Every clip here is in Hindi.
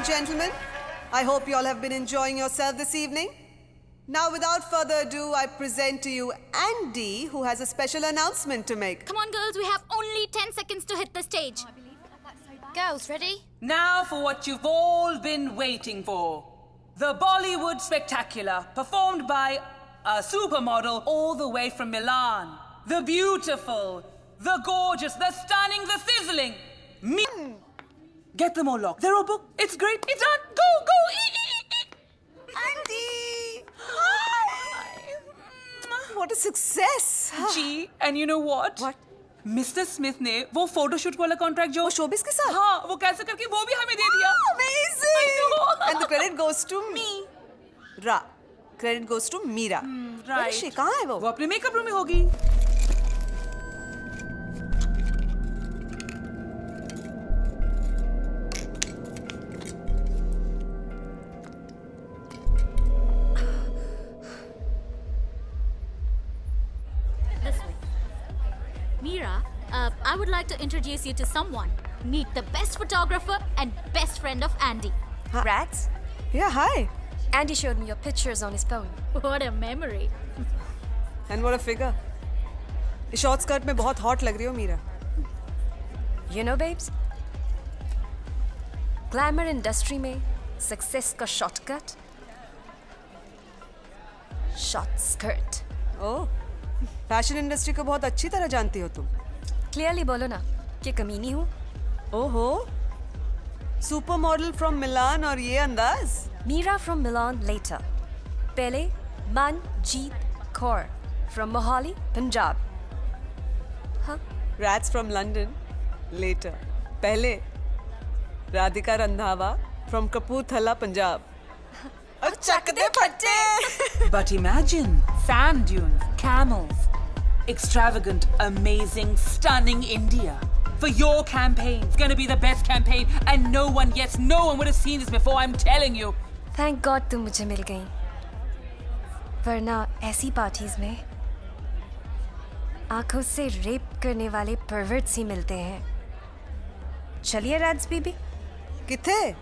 and gentlemen, I hope you all have been enjoying yourself this evening. Now, without further ado, I present to you Andy, who has a special announcement to make. Come on, girls, we have only 10 seconds to hit the stage. Girls, ready? Now for what you've all been waiting for. The Bollywood Spectacular, performed by a supermodel all the way from Milan. The beautiful, the gorgeous, the stunning, the sizzling. Me. Get them all locked. They're all booked. It's great. It's done. Go, go. Andy! Hi! What a success! Gee, and you know what? What? Mr. Smith ने वो फोटोशूट वाला कॉन्ट्रैक्ट जो शोबिस के साथ? हाँ, वो कैसे करके वो भी हमें दे दिया. Amazing! I know. And the credit goes to me. Credit goes to Meera. Where is she? कहाँ है वो? वो अपने मेकअप रूम में होगी. This way. Meera, I would like to introduce you to someone. Meet the best photographer and best friend of Andy. Rats? Yeah, hi. Andy showed me your pictures on his phone. What a memory. And what a figure. इस शॉर्ट स्कर्ट में बहुत हॉट लग रही हो Meera. You know, babes? Glamour industry में success का shortcut. Short skirt. ओह, फैशन इंडस्ट्री को बहुत अच्छी तरह जानती हो तुम. Clearly बोलो ना कि कमीनी हूँ. ओहो, सुपर मॉडल फ्रॉम मिलान और ये अंदाज. Meera from Milan later. पहले Manjeet Kaur from Mohali, Punjab. Huh? Rats from London later. पहले Radhika Randhawa from Kapurthala, Punjab. और चक दे फट्टे. But imagine sand dunes, camels, extravagant, amazing, stunning India. For your campaign, it's gonna be the best campaign, and no one would have seen this before. I'm telling you. Thank God तुम मुझे मिल गई. वरना ऐसी पार्टीज में आंखों से रेप करने वाले परवर्ट्स ही मिलते हैं. चलिए राज बीबी, किथे?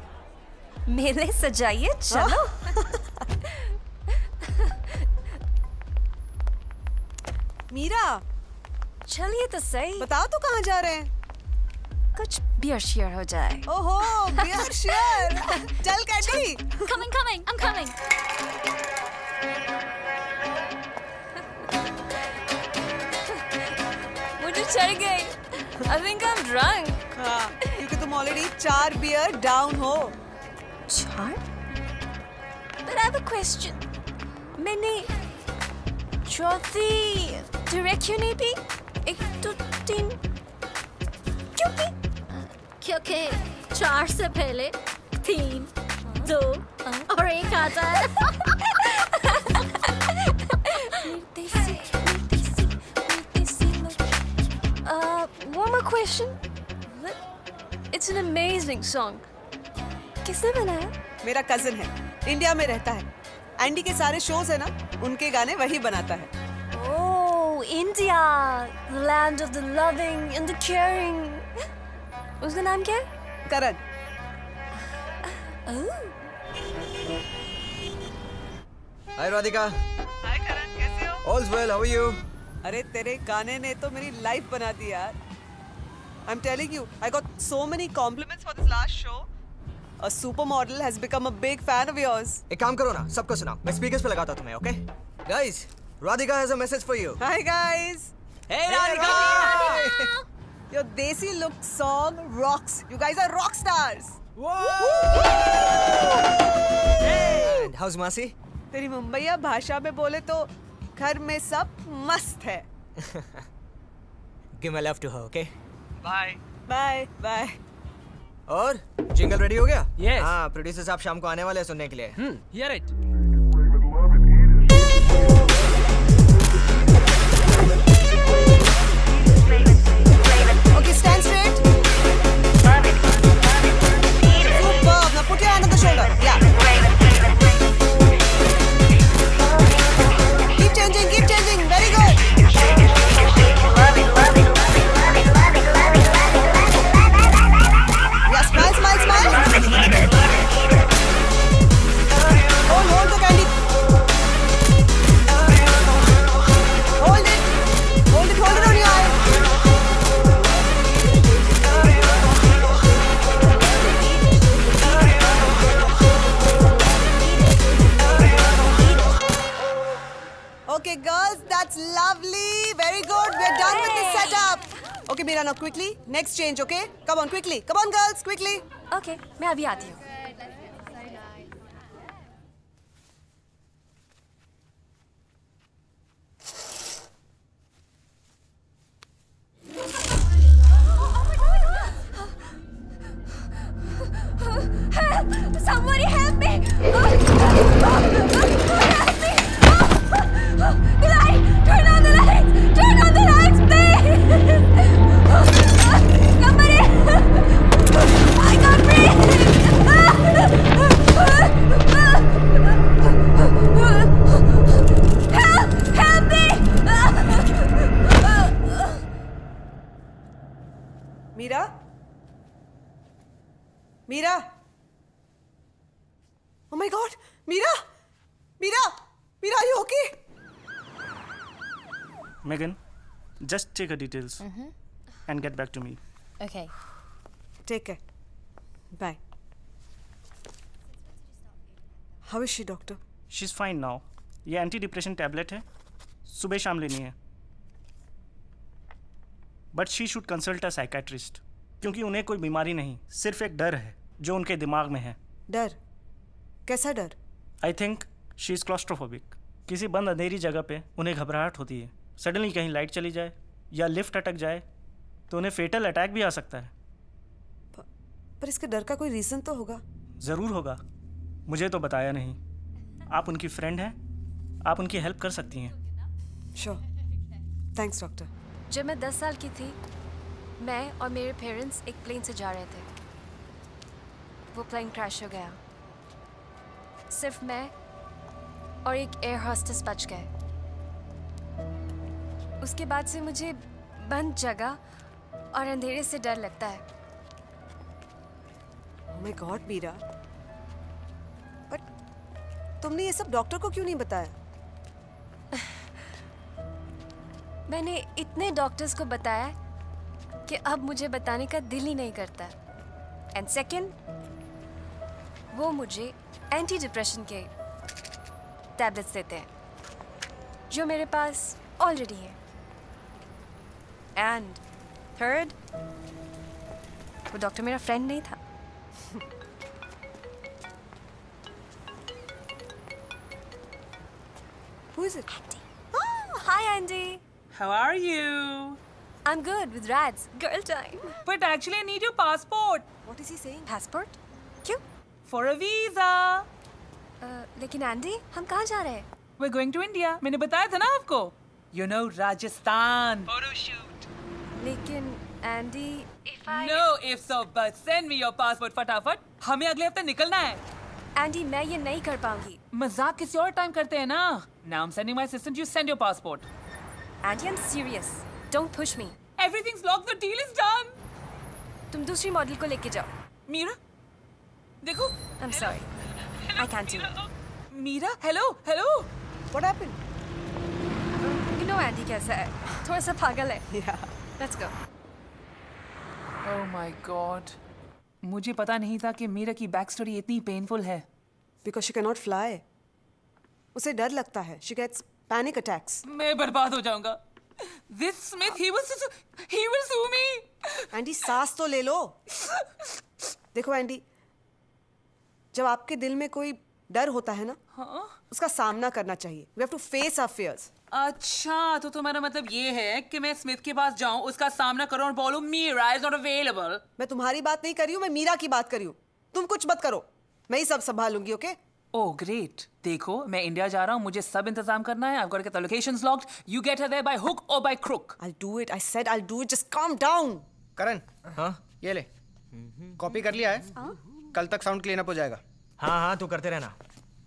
मेले सजाइए, चलो. मीरा, चलिए तो सही. बताओ तो कहाँ जा रहे हैं? कुछ बियर शेयर हो जाए. ओहो, बियर शेयर. चल कैटी. Coming, I'm coming. मुझे चढ़ गई. I think I'm drunk. हाँ, क्योंकि तुम ऑलरेडी 4 बियर डाउन हो. 4? But I have a question. मैंने चौथी डायरेक्ट क्यों नहीं पी? 1 2 3 क्यों पी? क्योंकि 4 से पहले 3, 2 और 1 आता है. One more question. It's an amazing song. किसने बनाया? मेरा कजिन है, इंडिया में रहता है. एंडी के सारे शोज है ना, उनके गाने वही बनाता है. Oh, India, the land of the loving and the caring. उसका नाम क्या है? करण. Hi Radhika. हाय करण, कैसे हो? All's well. How are you? अरे तेरे गाने ने तो मेरी लाइफ बना दी यार. I'm telling you, I got so many compliments for this last show. A supermodel has become a big fan of yours. एक काम करो ना, सबको सुनाओ. मैं स्पीकर्स पे लगाता हूँ तुम्हें, okay? Guys, Radhika has a message for you. Hi guys. Hey Radhika! Your Desi Look song rocks. You guys are rock stars. And how's Masi? तेरी मुंबईया भाषा में बोले तो घर में सब मस्त है. Give my love to her, okay? Bye. Bye. Bye. और जिंगल रेडी हो गया? Yes. हाँ, प्रोड्यूसर साहब शाम को आने वाले हैं सुनने के लिए. Hear it. Okay, stand straight. Superb. Now put your hand on the shoulder. Yeah. Keep changing. Very good. Yeah, smile. Okay, girls, that's lovely. Very good. We're done with the setup. Okay, Meera, now quickly. Next change, okay? Come on, quickly. Come on, girls, quickly. Okay, मैं अभी आती हूँ. Help! Somebody help me! Help me! The light! Turn on the lights! Turn on the lights, please! Somebody! I can't breathe! Help! Help me! Meera? Meera? Oh my God! Meera! Meera! Meera, are you okay? Megan, just take her details and get back to me. Okay. Take care. Bye. How is she, doctor? She's fine now. ये एंटी डिप्रेशन टैबलेट है, सुबह शाम लेनी है. But she should consult a psychiatrist, क्योंकि उन्हें कोई बीमारी नहीं, सिर्फ एक डर है जो उनके दिमाग में है. डर? कैसा डर? I think she is claustrophobic. किसी बंद अंधेरी जगह पे उन्हें घबराहट होती है. सडनली कहीं लाइट चली जाए या लिफ्ट अटक जाए तो उन्हें फेटल अटैक भी आ सकता है. पर इसके डर का कोई रीजन तो होगा. ज़रूर होगा, मुझे तो बताया नहीं. आप उनकी फ्रेंड हैं, आप उनकी हेल्प कर सकती हैं. श्योर. Thanks doctor. जब मैं 10 साल की थी, मैं और मेरे पेरेंट्स एक प्लेन से जा रहे थे. वो प्लेन क्रैश हो गया. सिर्फ मैं और एक एयर होस्टेस बच गए. उसके बाद से मुझे बंद जगह और अंधेरे से डर लगता है. Oh my God, Mira. But तुमने ये सब डॉक्टर को क्यों नहीं बताया? मैंने इतने डॉक्टर्स को बताया कि अब मुझे बताने का दिल ही नहीं करता. एंड सेकेंड, वो मुझे एंटी डिप्रेशन के टैबलेट्स देते हैं जो मेरे पास ऑलरेडी है. एंड थर्ड, वो डॉक्टर मेरा फ्रेंड नहीं था. Who is it? Hi, Andy. How are you? I'm good with Rads. Girl time. But actually, I need your passport What is he saying? Passport? क्यों? for a visa. लेकिन एंडी, हम कहाँ जा रहे हैं? We're going to India. मैंने बताया था ना आपको. You know, Rajasthan. Photo shoot. लेकिन Andy, if I... No ifs or buts. Send me your passport फटाफट. हमें अगले हफ्ते निकलना है. एंडी, मैं ये नहीं कर पाऊंगी. मजाक किसी और टाइम करते हैं ना. Now I'm sending my assistant. You send your passport. Andy, I'm serious. Don't push me. Everything's locked. The deal is done. तुम दूसरी मॉडल को लेके जाओ. मीरा, देखो. I'm sorry. I can't do it. Mira, hello, hello. What happened? You know Andy कैसा है? थोड़ा सा पागल है. Yeah. Let's go. Oh my God. मुझे पता नहीं था कि मीरा की बैक स्टोरी इतनी पेनफुल है. Because she cannot fly. उसे डर लगता है. She gets panic attacks. मैं बर्बाद हो जाऊंगा. This Smith, he will sue me. Andy, सांस तो ले लो. देखो एंडी, जब आपके दिल में कोई डर होता है ना, उसका सामना करना चाहिए. We have to face our fears. अच्छा, तो तुम्हारा मतलब ये है कि मैं स्मिथ के पास जाऊं, उसका सामना करूं और बोलूं मीरा इज नॉट अवेलेबल. मैं तुम्हारी बात नहीं कर रही हूँ, मैं मीरा की बात कर रही हूँ. तुम कुछ मत करो, मैं ही सब संभालूंगी. ओके? Oh great. देखो, मैं इंडिया जा रहा हूं, मुझे सब इंतजाम करना है. I've got to get the locations locked. You get her there by hook or by crook. I'll do it. I said I'll do it. Just calm down. करण, हाँ ये ले. कॉपी कर लिया है. कल तक साउंड क्लीन अप हो जाएगा. हाँ हाँ, तू करते रहना.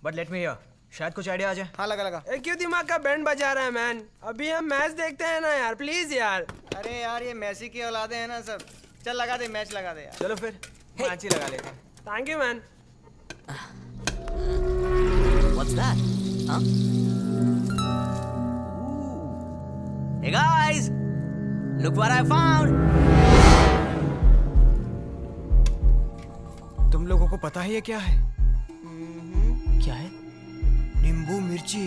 बट लेट मी हियर, शायद कुछ आइडिया आ जाए. हाँ, लगा. क्यों दिमाग का बैंड बजा रहा है मैन? अभी हम मैच देखते हैं ना यार, प्लीज यार. अरे यार, ये मैसी की औलादे हैं ना सब. चल लगा दे, मैच लगा दे यार. चलो फिर मैच ही लगा लेते हैं. Thank you man. What's that? Huh? Hey guys, look what I found. तुम लोगों को पता है ये क्या है? क्या है? नींबू मिर्ची.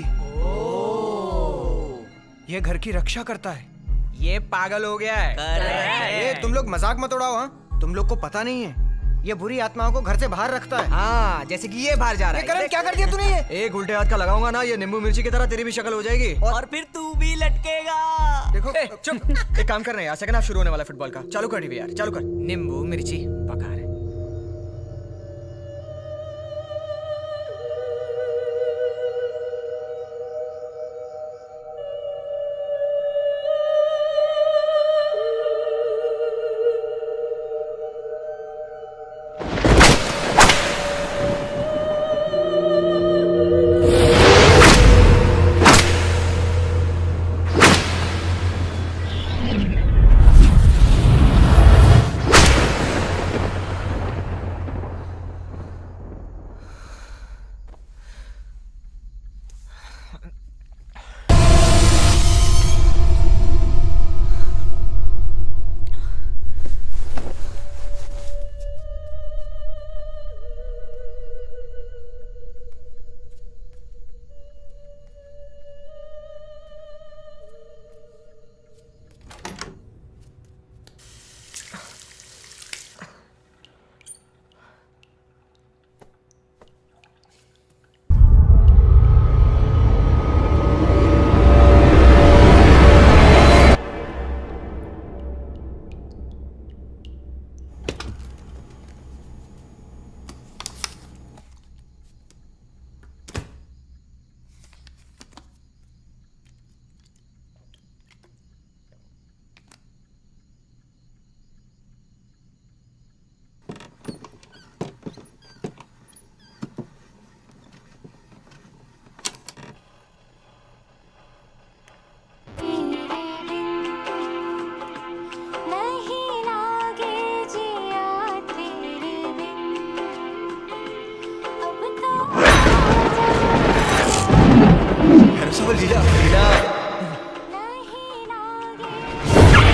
ये घर की रक्षा करता है। ये पागल हो गया है। Correct. तुम लोग मजाक मत उड़ाओ। हाँ, तुम लोग को पता नहीं है, ये बुरी आत्माओं को घर से बाहर रखता है। हाँ, जैसे कि ये बाहर जा रहा है। करण, क्या कर दिया तूने ये? एक उल्टे हाथ का लगाऊंगा ना, ये नींबू मिर्ची की तरह तेरी भी शक्ल हो जाएगी। और फिर तू भी लटकेगा। देखो, चुप। एक काम करना है यार, सेकंड हाफ शुरू होने वाला है फुटबॉल का। चालू कर टीवी यार, चालू कर। नींबू मिर्ची पका रहे।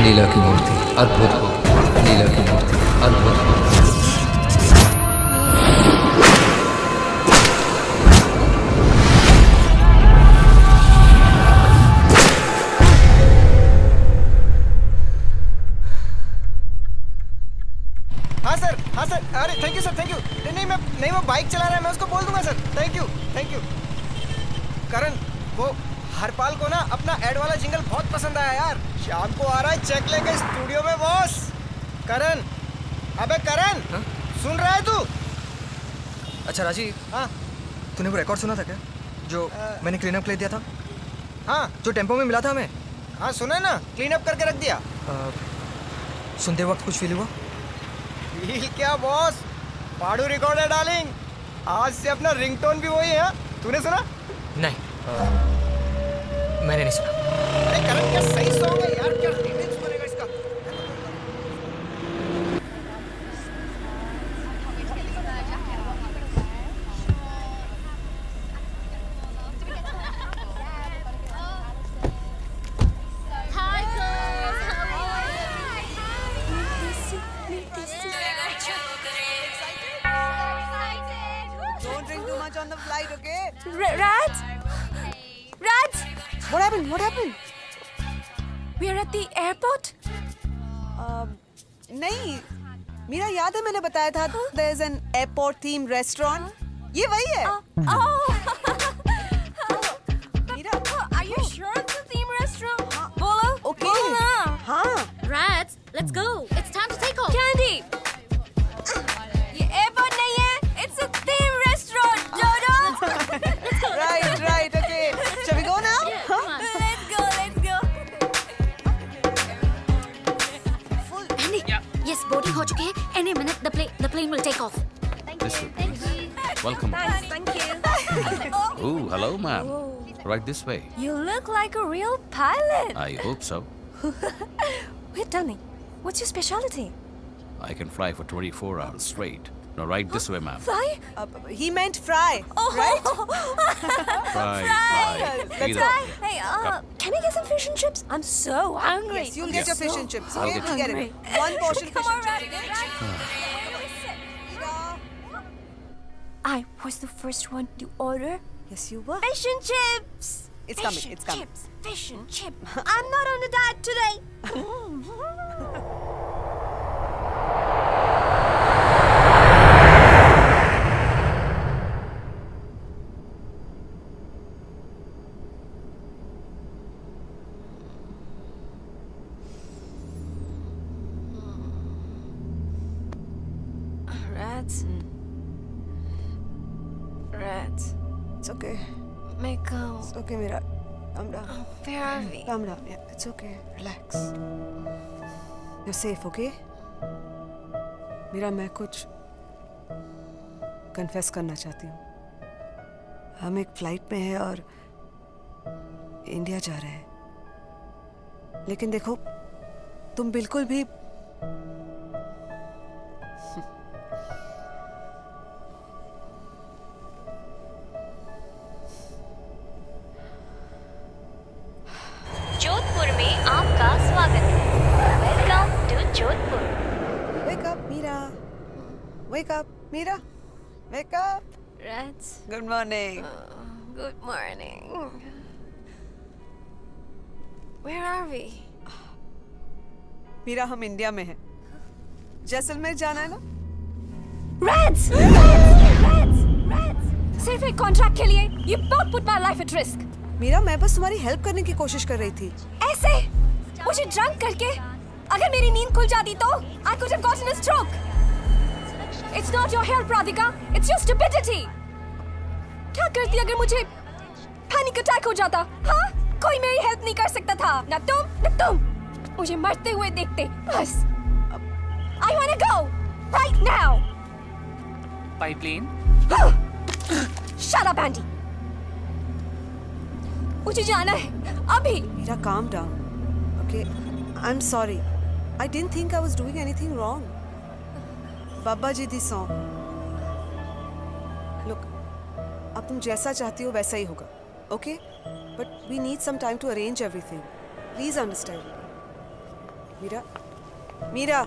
लीला की मूर्ति अद्भुत हो, लीला की मूर्ति अद्भुत हो। हाँ सर, अरे thank you sir, thank you. नहीं वो बाइक चला रहा है, मैं उसको बोल दूंगा सर। Thank you. करण, वो हरपाल को ना अपना एड वाला जिंगल बहुत पसंद आया यार। शाम को आ रहा है चेक लेके स्टूडियो में बॉस। करण, अबे करण, सुन रहा है तू? अच्छा राजीव, हाँ तूने वो रिकॉर्ड सुना था क्या, जो मैंने क्लीन अप के लिए दिया था? हाँ जो टेम्पो में मिला था हमें। हाँ सुना ना, क्लीन अप करके रख दिया। सुनते वक्त कुछ फील हुआ? फील क्या बॉस, पाडू रिकॉर्ड है डार्लिंग। आज से अपना रिंगटोन भी वही है। तूने सुना? नहीं, मैंने नहीं सुना। अरे करण, क्या सही सॉन्ग है यार, क्या रिमिक्स बनेगा इसका। Hi, girls. How are Don't drink too much on the flight, okay? Raj? What happened? We are at the airport? नहीं, मीरा याद है मैंने बताया था there's an airport themed restaurant. ये वही है. Meera, Are you sure it's a theme restaurant? Bolo? Okay. Bolo na. हाँ. Rats, let's go. It's time to take off. Candy! ये airport नहीं है, it's a theme restaurant, Jojo! Right, okay. Shall we go now? Yeah, come on. Let's go. Andy, yes, boarding हो चुके हैं. Any minute the plane will take off. This way, please. Welcome. Thank you. Oh, hello, ma'am. Right this way. You look like a real pilot. I hope so. Wait, tell me, what's your specialty? I can fly for 24 hours straight. Now, right this way, ma'am. Fly? He meant fry, right? Fly. Let's Either. go. Hey, can I get some fish and chips? I'm so hungry. Yes, you'll get your fish and chips. I'll Okay, get we'll get hungry. it. One portion Come fish on, and chips. I was the first one to order Yes, you were. fish and chips. It's coming. It's coming. Chips, fish and chip. I'm not on a diet today. Rats. Rats. It's okay. Miko. It's okay, Mira. Calm down. Where are we? Calm down. Yeah, it's okay. Relax. You're safe, okay? Mira, मैं कुछ कन्फेस करना चाहती हूँ. हम एक फ्लाइट में हैं और इंडिया जा रहे हैं. लेकिन देखो, तुम बिल्कुल भी जोधपुर में आपका स्वागत है. Welcome to Jodhpur. Wake up, Mira. Wake up, Mira. Wake up. Rats. Good morning. Good morning. Where are we? Mira, हम इंडिया में हैं. जैसलमेर जाना है ना? Rats! Rats! Rats! सिर्फ एक कॉन्ट्रैक्ट के लिए you both put my life at risk. Meera, मैं बस तुम्हारी हेल्प करने की कोशिश कर रही थी. ऐसे मुझे ड्रंक करके अगर मेरी नींद खुल जाती तो I could have gotten a stroke. It's not your help, Radhika. It's your stupidity. क्या करती अगर मुझे पैनिक अटैक हो जाता? हाँ? कोई मेरी हेल्प नहीं कर सकता था. ना तुम. मुझे मरते हुए देखते. बस. I wanna go right now. Pipeline? Shut up, Andy. मुझे जाना है अभी. Mira, calm down. Okay, I'm sorry. I didn't think I was doing anything wrong. Baba ji the song. Look, अब तुम जैसा चाहती हो वैसा ही होगा. Okay? But we need some time to arrange everything. Please understand. Mira. Mira.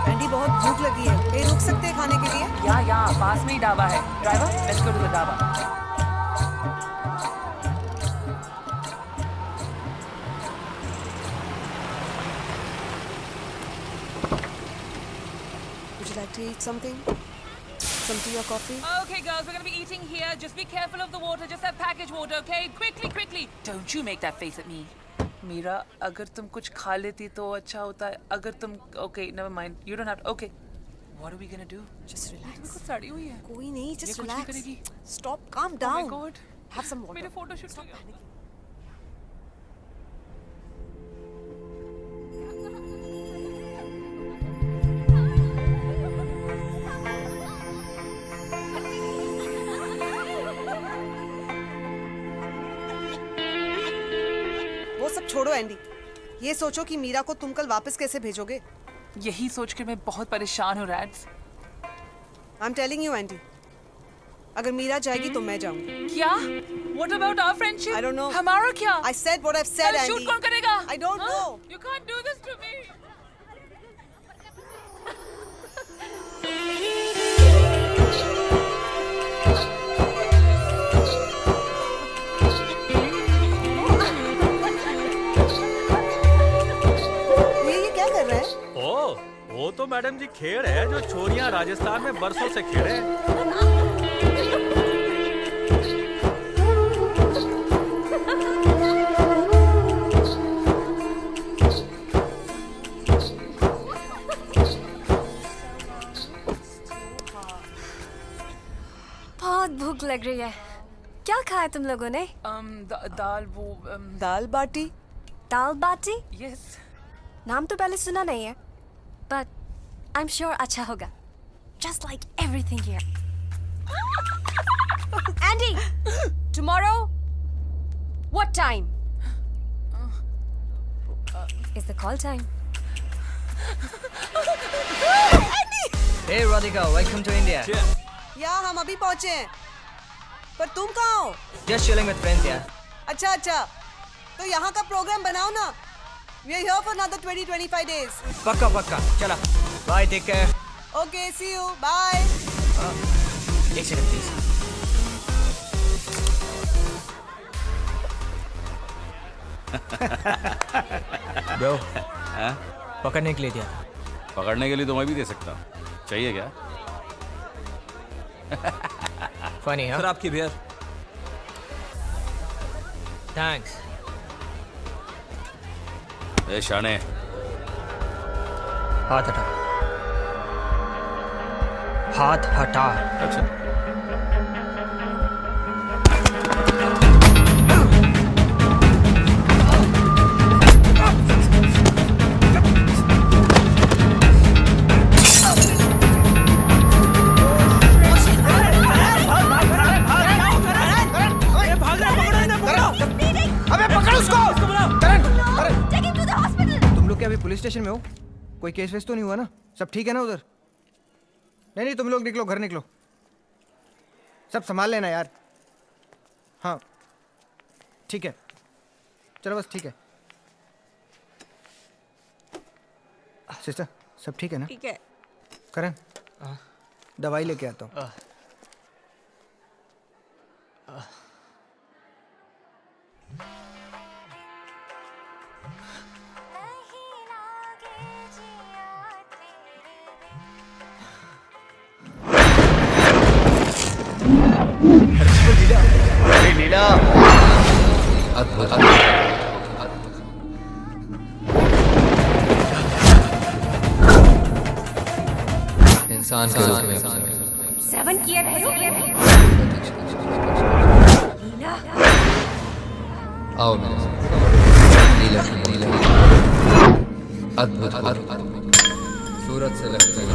Andy, बहुत भूख लगी है. कहीं रुक सकते हैं खाने के लिए? या पास में ही ढाबा है. Driver, let's go to the dhaba. Would you like to eat something? Some tea or coffee? Okay, girls, we're gonna be eating here. Just be careful of the water. Just have packaged water, okay? Quickly. Don't you make that face at me. Mira, अगर तुम कुछ खा लेती तो अच्छा होता है. अगर तुम okay, never mind. You don't have to. Okay. What are we gonna do? Just relax. कुछ सड़ी हुई है. कोई नहीं, ये just कुछ नहीं relax. करेगी. Stop, calm Oh down. my God. Have some water. मेरे फोटो शूट Stop panicking. वो सब छोड़ो एंडी. ये सोचो कि मीरा को तुम कल वापस कैसे भेजोगे. यही सोच के मैं बहुत परेशान हूँ, रैड्स. I am telling you Andy, अगर मीरा जाएगी तो मैं जाऊंगी. क्या? What about our friendship? I don't know. हमारा क्या? I said what I've said, कल shoot Andy. कौन करेगा? I don't Huh? know. You can't do this to me. ये क्या कर रहा है? ओह, वो तो मैडम जी खेल है जो छोरियां राजस्थान में बरसों से खेल रहे हैं. भूख लग रही है। क्या खाया तुम लोगों ने? दाल बाटी। दाल बाटी? Yes. नाम तो पहले सुना नहीं है, but I'm sure अच्छा होगा. Just like everything here. Andy, tomorrow, what time? Is the call time? Hey Radhika, welcome to India. यार हम अभी पहुंचे हैं, पर तुम कहाँ हो? Just chilling with friends, यार. अच्छा, तो यहाँ का प्रोग्राम बनाओ ना. We are here for another 20-25 days. पक्का, चला. Bye, take care. Okay, see you. Bye. एक सेकंड प्लीज. Bro, पकड़ने के लिए दिया. पकड़ने के लिए तो मैं भी दे सकता हूँ. चाहिए क्या? Funny, huh? सर आपकी बियर. Thanks. ए शाने. हाथ हटा. अच्छा. पुलिस स्टेशन में हो? कोई केस वेस तो नहीं हुआ ना? सब ठीक है ना उधर? नहीं तुम लोग निकलो, घर निकलो. सब संभाल लेना यार. हाँ ठीक है, चलो बस ठीक है. सिस्टर सब ठीक है ना? ठीक है. करण दवाई लेके आता हूँ. लीला अद्भुत. इंसान के रूप में 7 किया है. लीला आओ मेरे साथ. लीला अद्भुत. सूरत से लगता है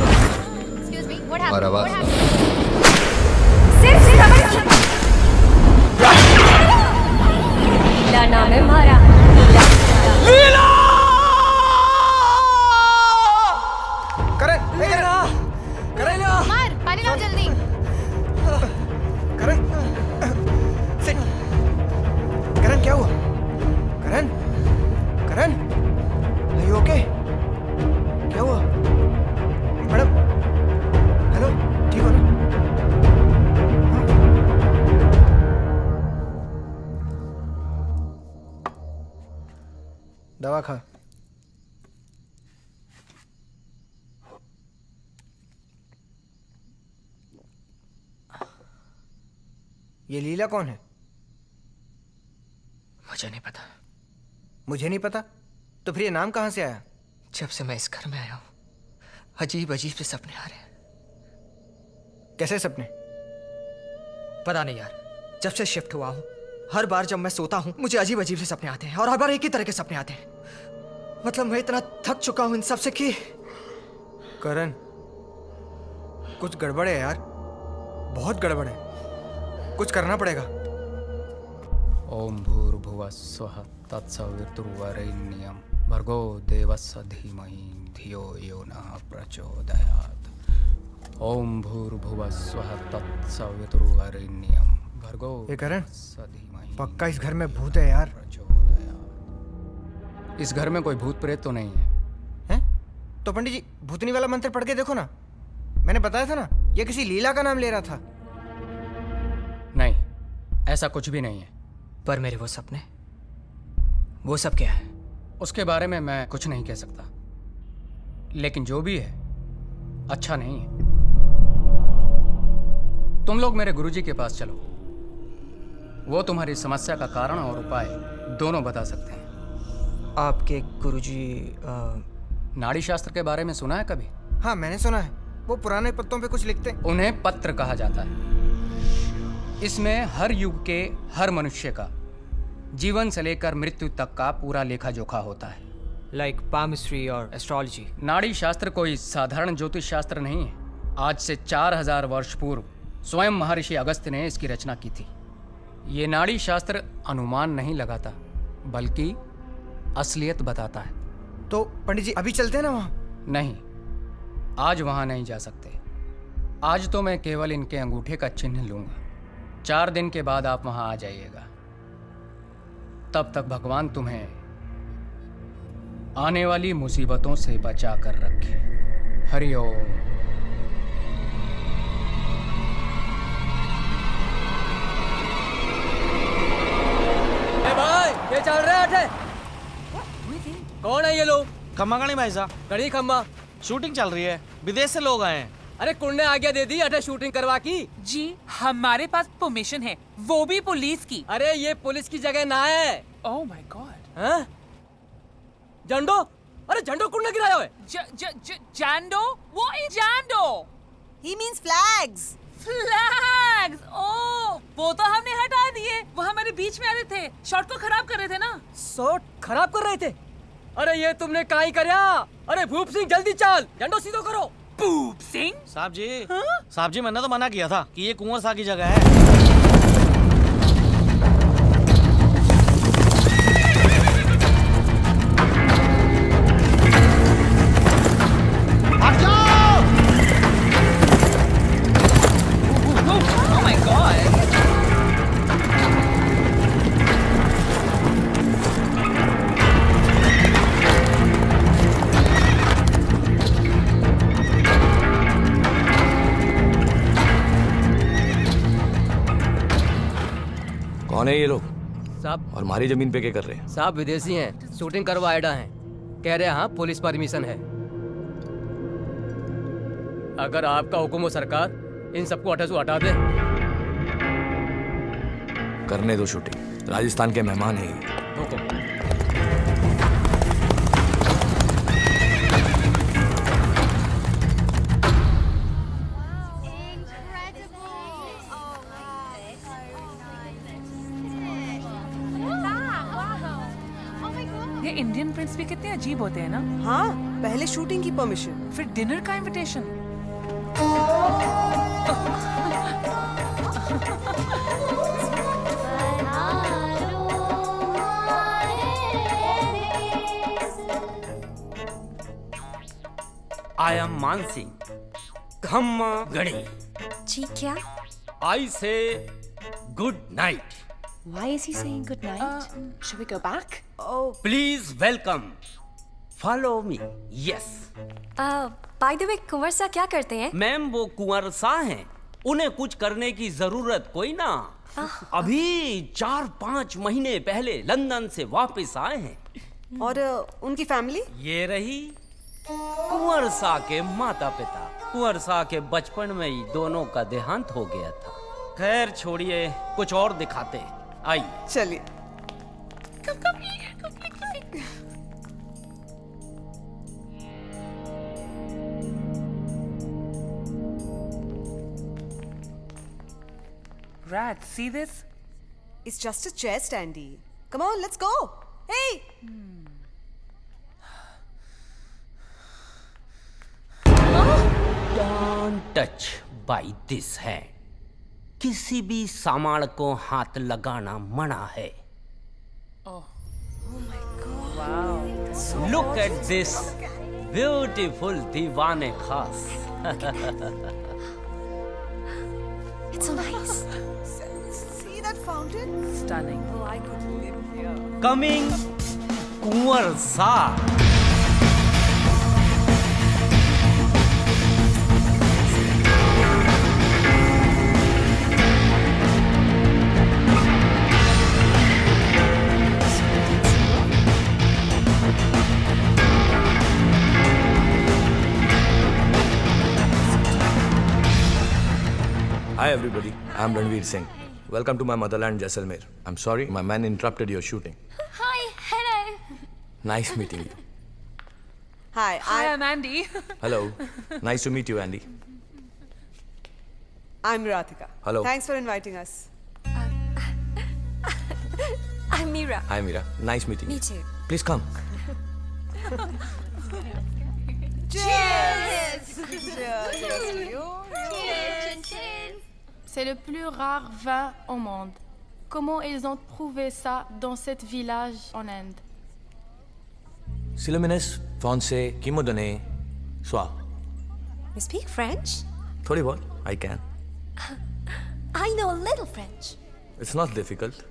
और आवाज लीला नाम है हमारा. लीला करण मार पानी लाओ जल्दी. करण क्या हुआ? करण are you okay? क्या हुआ? मैडम हेलो, ठीक हो ना? दवा खा. ये लीला कौन है? मुझे नहीं पता. मुझे नहीं पता? तो फिर ये नाम कहाँ से आया? जब से मैं इस घर में आया हूँ अजीब से सपने आ रहे हैं. कैसे सपने? पता नहीं यार, जब से शिफ्ट हुआ हूँ हर बार जब मैं सोता हूँ मुझे अजीब से सपने आते हैं और हर बार एक ही तरह के सपने आते हैं. मतलब मैं इतना थक चुका हूँ इन सब से कि करण कुछ गड़बड़ है यार, बहुत गड़बड़ है. कुछ करना पड़ेगा. ओम भूर्भुवः स्वः तत्सवितुर्वरेण्यं भर्गो देवस्य धीमहि धियो यो नः प्रचोदयात्. ओम भूर्भुवः स्वः तत्सवितुर्वरेण्यं भर्गो देवस्य धीमहि. पक्का इस घर में भूत है यार. इस घर में कोई भूत प्रेत तो नहीं है. हैं? तो पंडित जी भूतनी वाला मंत्र पढ़ के देखो ना. मैंने बताया था ना, ये किसी लीला का नाम ले रहा था. नहीं, ऐसा कुछ भी नहीं है. पर मेरे वो सपने, वो सब क्या है? उसके बारे में मैं कुछ नहीं कह सकता, लेकिन जो भी है अच्छा नहीं है. तुम लोग मेरे गुरुजी के पास चलो, वो तुम्हारी समस्या का कारण और उपाय दोनों बता सकते हैं. आपके गुरुजी नाड़ी शास्त्र के बारे में सुना है कभी? हाँ मैंने सुना है, वो पुराने पत्तों पे कुछ लिखते. उन्हें पत्र कहा जाता है. इसमें हर युग के हर मनुष्य का जीवन से लेकर मृत्यु तक का पूरा लेखा जोखा होता है। लाइक पामिस्ट्री और एस्ट्रोलॉजी। नाड़ी शास्त्र कोई साधारण ज्योतिष शास्त्र नहीं है। आज से 4000 वर्ष पूर्व स्वयं महर्षि अगस्त्य ने इसकी रचना की थी। ये नाड़ी शास्त्र अनुमान नहीं लगाता बल्कि असलियत बताता है। तो पंडित जी अभी चलते हैं ना वहाँ? नहीं, आज वहाँ नहीं जा सकते। आज तो मैं केवल इनके अंगूठे का चिन्ह लूंगा। 4 दिन के बाद आप वहाँ आ जाइएगा। तब तक भगवान तुम्हें आने वाली मुसीबतों से बचा कर रखे। हरि ओम। भाई ये चल रहा है। कौन है ये लोग? खम्मा गणी भाई साहब। कड़ी खम्मा शूटिंग चल रही है, विदेश से लोग आए हैं। अरे कुंड ने आज्ञा दे दी अटे शूटिंग करवा की। जी हमारे पास परमिशन है, वो भी पुलिस की। अरे ये पुलिस की जगह ना है। Oh my God. हाँ? झंडो? अरे झंडो कुंड ने गिराया है। जैंडो? वो जैंडो। He means flags. फ्लैग्स। ओह वो तो हमने हटा दिए, वो हमारे बीच में आ रहे थे, शॉट को खराब कर रहे थे ना। शॉट खराब कर रहे थे? अरे ये तुमने का ही करया। अरे भूप सिंह जल्दी चल, झंडो सीधो करो। भूप सिंह? साहब जी, साहब जी मैंने तो मना किया था कि ये कुंवर साहब की जगह है। कौन है ये लोग साहब? और हमारी जमीन पे क्या कर रहे हैं? साहब विदेशी हैं, शूटिंग करवा आएडा हैं। कह रहे हैं हाँ पुलिस परमिशन है। अगर आपका हुक्म हो सरकार, इन सबको अटे से हटा दे। करने दो शूटिंग, राजस्थान के मेहमान हैं ये। हुक्म। ये इंडियन प्रिंट्स भी कितने अजीब होते हैं ना। हाँ, पहले शूटिंग की परमिशन, फिर डिनर का invitation. I am Mansingh. Khamma Gadi. जी क्या? I say good night. Why is he saying good night? Should we go back? Oh. Please welcome. Follow me. Yes. By the way, कुंवर सा क्या करते हैं? मैम वो कुंवर सा हैं। उन्हें कुछ करने की जरूरत कोई ना। अभी 4-5 महीने पहले लंदन से वापस आए हैं। और उनकी फैमिली? ये रही कुंवर सा के माता पिता। कुंवर सा के बचपन में ही दोनों का देहांत हो गया था। खैर छोड़िए, कुछ और दिखाते हैं। आइए चलिए। Rat, see this? It's just a chest, Andy. Come on, let's go. Hey. Don't touch by this hand. किसी भी सामान को हाथ लगाना मना है। Look at this beautiful दीवाने खास। It's so nice. See that fountain? Stunning. Oh, I could live here. Coming कुंवर सा। Hi everybody, I'm Ranveer Singh. Welcome to my motherland Jaisalmer. I'm sorry, my man interrupted your shooting. Hi, hello. Nice meeting you. Hi, I'm Andy. Hello. Nice to meet you, Andy. I'm Rathika. Hello. Thanks for inviting us. I'm Mira. Hi, Mira. Nice meeting Me you. too. Please come. Cheers to you. C'est le plus rare vin au monde. Comment ils ont trouvé ça dans cet village en Inde? Silumines, Fonse, Kimodone, Swa. You speak French? Thodi bahut, I can. I know a little French. It's not difficult.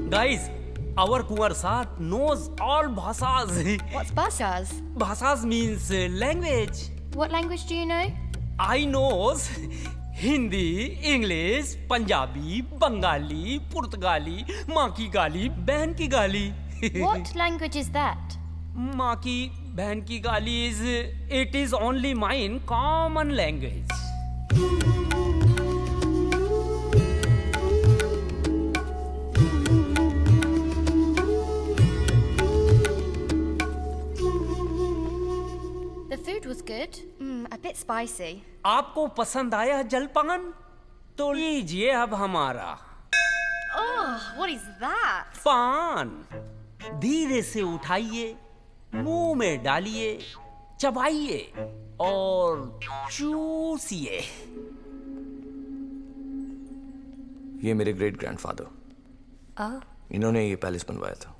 Guys, our Kunwar Sat knows all bhasas. What's Basas? Bhasas means language. What language do you know? I knows Hindi, English, Punjabi, Bengali, Portugali, माँ की गाली, बहन की गाली. What language is that? माँ की बहन की गाली is it is only mine common language. The food was good. A bit spicy. आपको पसंद आया जलपान? तो लीजिए अब हमारा Oh, what is that? पान. धीरे से उठाइए, मुंह में डालिए, चबाइए और चूसिए. ये मेरे ग्रेट ग्रैंडफादर. Oh. इन्होंने ये पैलेस बनवाया था.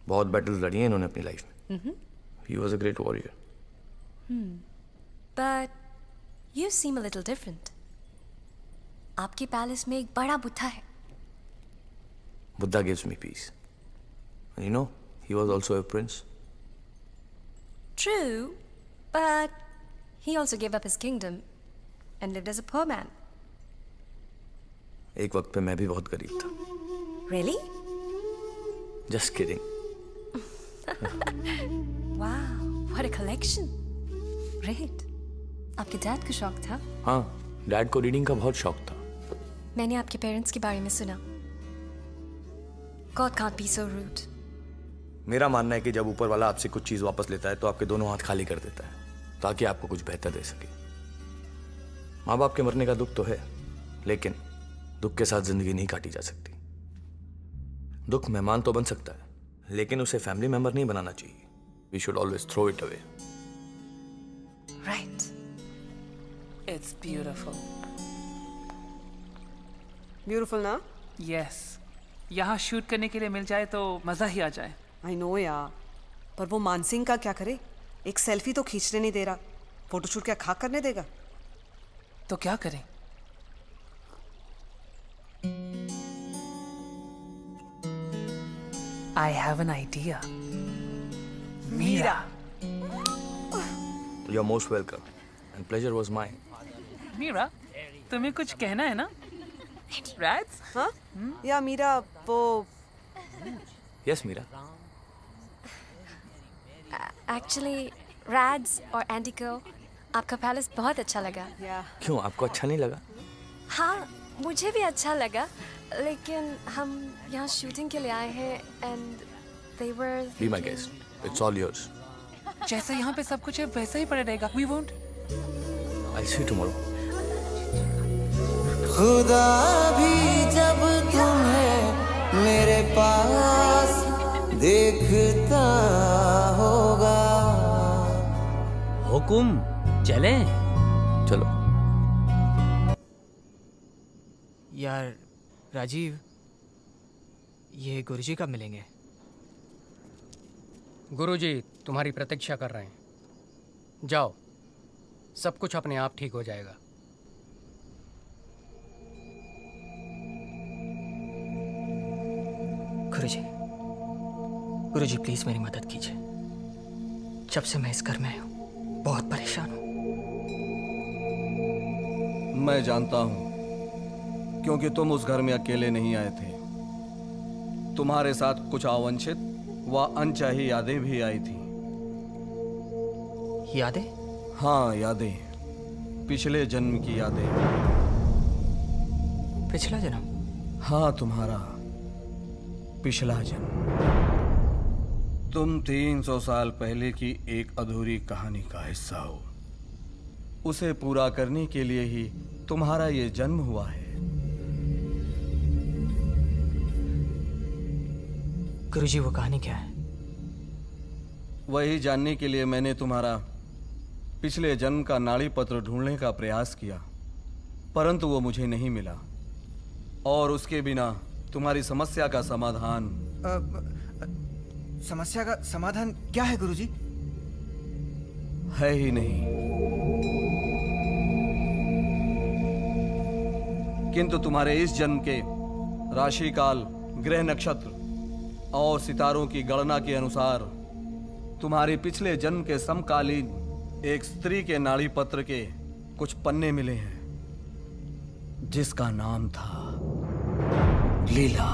बहुत बैटल्स लड़ी हैं इन्होंने अपनी लाइफ में. He was a great warrior. But you seem a little different. आपके पैलेस में एक बड़ा बुद्धा है. Buddha gives me peace. And you know, he was also a prince. True, but he also gave up his kingdom and lived as a poor man. एक वक्त पे मैं भी बहुत गरीब था. Really? Just kidding. Wow, what a collection. Great. आपके डैड को शौक था? हाँ, डैड को रीडिंग का बहुत शौक था. मैंने आपके पेरेंट्स के बारे में सुना. God can't be so rude. मेरा मानना है कि जब ऊपर वाला आपसे कुछ चीज वापस लेता है तो आपके दोनों हाथ खाली कर देता है ताकि आपको कुछ बेहतर दे सके. माँ बाप के मरने का दुख तो है, लेकिन दुख के साथ जिंदगी नहीं काटी जा सकती. दुख मेहमान तो बन सकता है, लेकिन उसे फैमिली मेंबर नहीं बनाना चाहिए. We should always throw it away. Right. It's beautiful. Beautiful ना? Yes. यहाँ शूट करने के लिए मिल जाए तो मजा ही आ जाए. I know यार. पर वो मानसिंह का क्या करे? एक सेल्फी तो खींचने नहीं दे रहा. फोटोशूट क्या खाक करने देगा? तो क्या करें? I have an idea. Mira. You're most welcome. And pleasure was mine. Mira, तुम्हें कुछ कहना है ना? Rats? हाँ? या मीरा वो Yes, Mira. Actually, Rads और Antico, आपका पैलेस बहुत अच्छा लगा. क्यों, आपको अच्छा नहीं लगा? हाँ, मुझे भी अच्छा लगा, लेकिन हम यहाँ शूटिंग के लिए आए हैं and they were. Be my guest. It's all yours. जैसा यहाँ पे सब कुछ है वैसा ही पड़े रहेगा. We won't. I'll see you tomorrow. खुदा भी जब तुम्हें मेरे पास देखता होगा. हुकुम, चलें? चलो. यार राजीव, ये गुरुजी कब मिलेंगे? गुरुजी तुम्हारी प्रतीक्षा कर रहे हैं. जाओ, सब कुछ अपने आप ठीक हो जाएगा. गुरुजी प्लीज मेरी मदद कीजिए. जब से मैं इस घर में हूँ बहुत परेशान हूँ. मैं जानता हूँ, क्योंकि तुम उस घर में अकेले नहीं आए थे. तुम्हारे साथ कुछ अवांछित व अनचाही यादें भी आई थी. यादें? हाँ, यादें. पिछले जन्म की यादें. पिछला जन्म? हाँ, तुम्हारा पिछला जन्म. तुम 300 साल पहले की एक अधूरी कहानी का हिस्सा हो। उसे पूरा करने के लिए ही तुम्हारा ये जन्म हुआ है। गुरुजी, वो कहानी क्या है? वही जानने के लिए मैंने तुम्हारा पिछले जन्म का नाड़ी पत्र ढूंढने का प्रयास किया, परंतु वो मुझे नहीं मिला। और उसके बिना तुम्हारी समस्या का समाधान समस्या का समाधान क्या है गुरुजी? है ही नहीं। किंतु तुम्हारे इस जन्म के राशि काल, ग्रह नक्षत्र और सितारों की गणना के अनुसार तुम्हारे पिछले जन्म के समकालीन एक स्त्री के नाड़ी पत्र के कुछ पन्ने मिले हैं, जिसका नाम था लीला।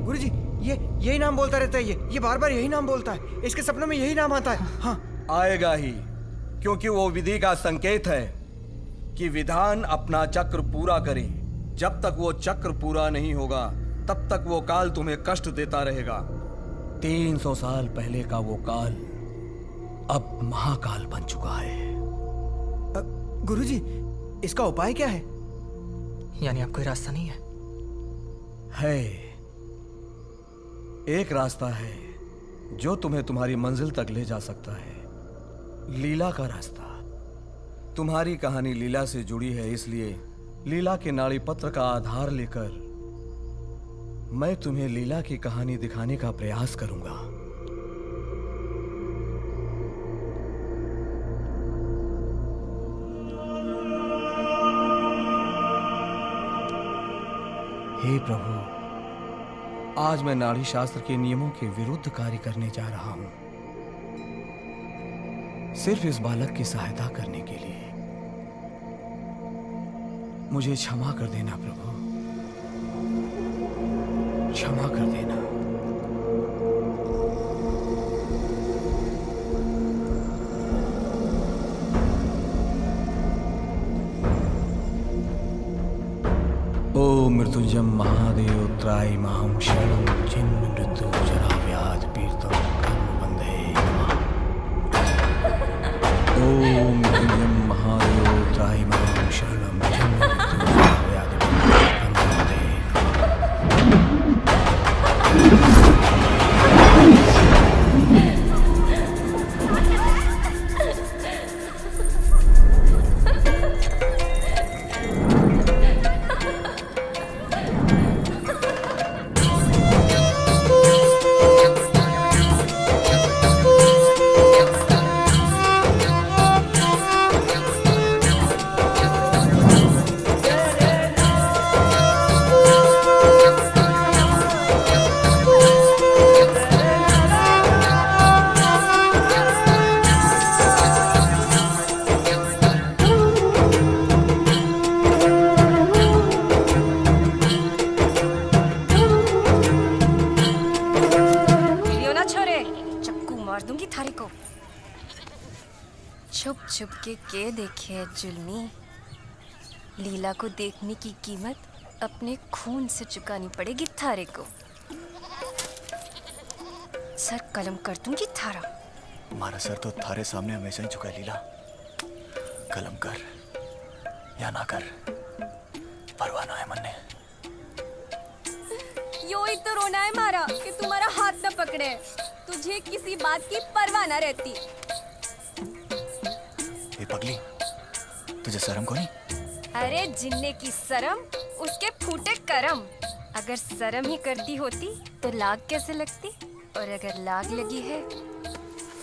गुरुजी, यही नाम बोलता रहता है। ये बार बार यही नाम बोलता है। इसके सपनों में यही नाम आता है। हाँ, आएगा ही, क्योंकि वो विधि का संकेत है कि विधान अपना चक्र पूरा करे। जब तक वो चक्र पूरा नहीं होगा तब तक वो काल तुम्हें कष्ट देता रहेगा। 300 साल पहले का वो काल अब महाकाल बन चुका है। गुरुजी, इसका उपाय क्या है? यानी अब कोई रास्ता नहीं है? है, एक रास्ता है जो तुम्हें तुम्हारी मंजिल तक ले जा सकता है। लीला का रास्ता। तुम्हारी कहानी लीला से जुड़ी है, इसलिए लीला के नाड़ी पत्र का आधार लेकर मैं तुम्हें लीला की कहानी दिखाने का प्रयास करूंगा। हे प्रभु, आज मैं नाड़ी शास्त्र के नियमों के विरुद्ध कार्य करने जा रहा हूं, सिर्फ इस बालक की सहायता करने के लिए। मुझे क्षमा कर देना प्रभु, क्षमा कर देना। ओम मृत्युंजय महादेव त्राय मां शरणं जन्म मृत्यु जरा व्याध पीड़ितं कर्म बंधे नमः। ओम मृत्युंजय महादेव त्राय मां शरणं जन्म मृत्यु जरा व्याध पीड़ितं कर्म बंधे। छुप के देखे जुल्मी, लीला को देखने की कीमत अपने खून से चुकानी पड़ेगी थारे को। सर कलम कर दूंगी थारा। तुम्हारा सर तो थारे सामने हमेशा ही झुका लीला। कलम कर या ना कर, परवाह ना है मन्ने। यो ही तो रोना है मारा कि तुम्हारा हाथ न पकड़े। तुझे किसी बात की परवाह न रहती। ए पगली, तुझे शर्म को नहीं? अरे जिन्ने की शर्म उसके फूटे करम। अगर शर्म ही करती होती तो लाग कैसे लगती? और अगर लाग लगी है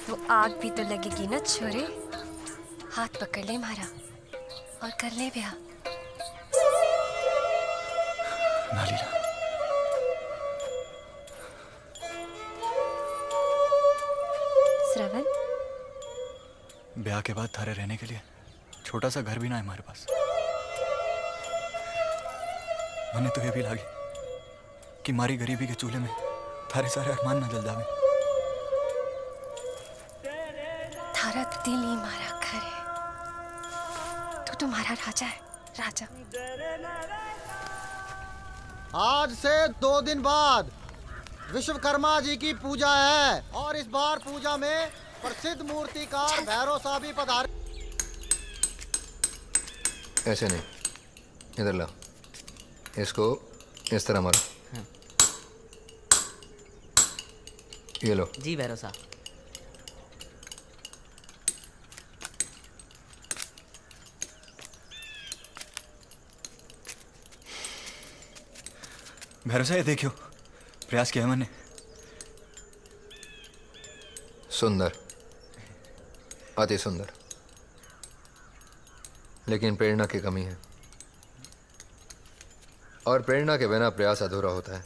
तो आग भी तो लगेगी ना छोरे। हाथ पकड़ ले मारा और कर ले ब्याह। ना लीला, श्रवण, ब्याह के बाद थारे रहने के लिए छोटा सा घर भी ना है हमारे पास। मैंने तो ये भी लागे कि मारी गरीबी के चूल्हे में थारे सारे अरमान न जल जावे। थारा दिल ही मारा घर है। तू तुम्हारा राजा है, राजा। आज से 2 दिन बाद विश्वकर्मा जी की पूजा है और इस बार पूजा में प्रसिद्ध मूर्तिकार भैरव साहब भी पधारे। ऐसे नहीं, इधर ला, इसको इस तरह मारो। ये लो। जी भैरव साहब। भरोसा, ये देखियो, प्रयास किया है मैंने। सुंदर, अति सुंदर, लेकिन प्रेरणा की कमी है, और प्रेरणा के बिना प्रयास अधूरा होता है।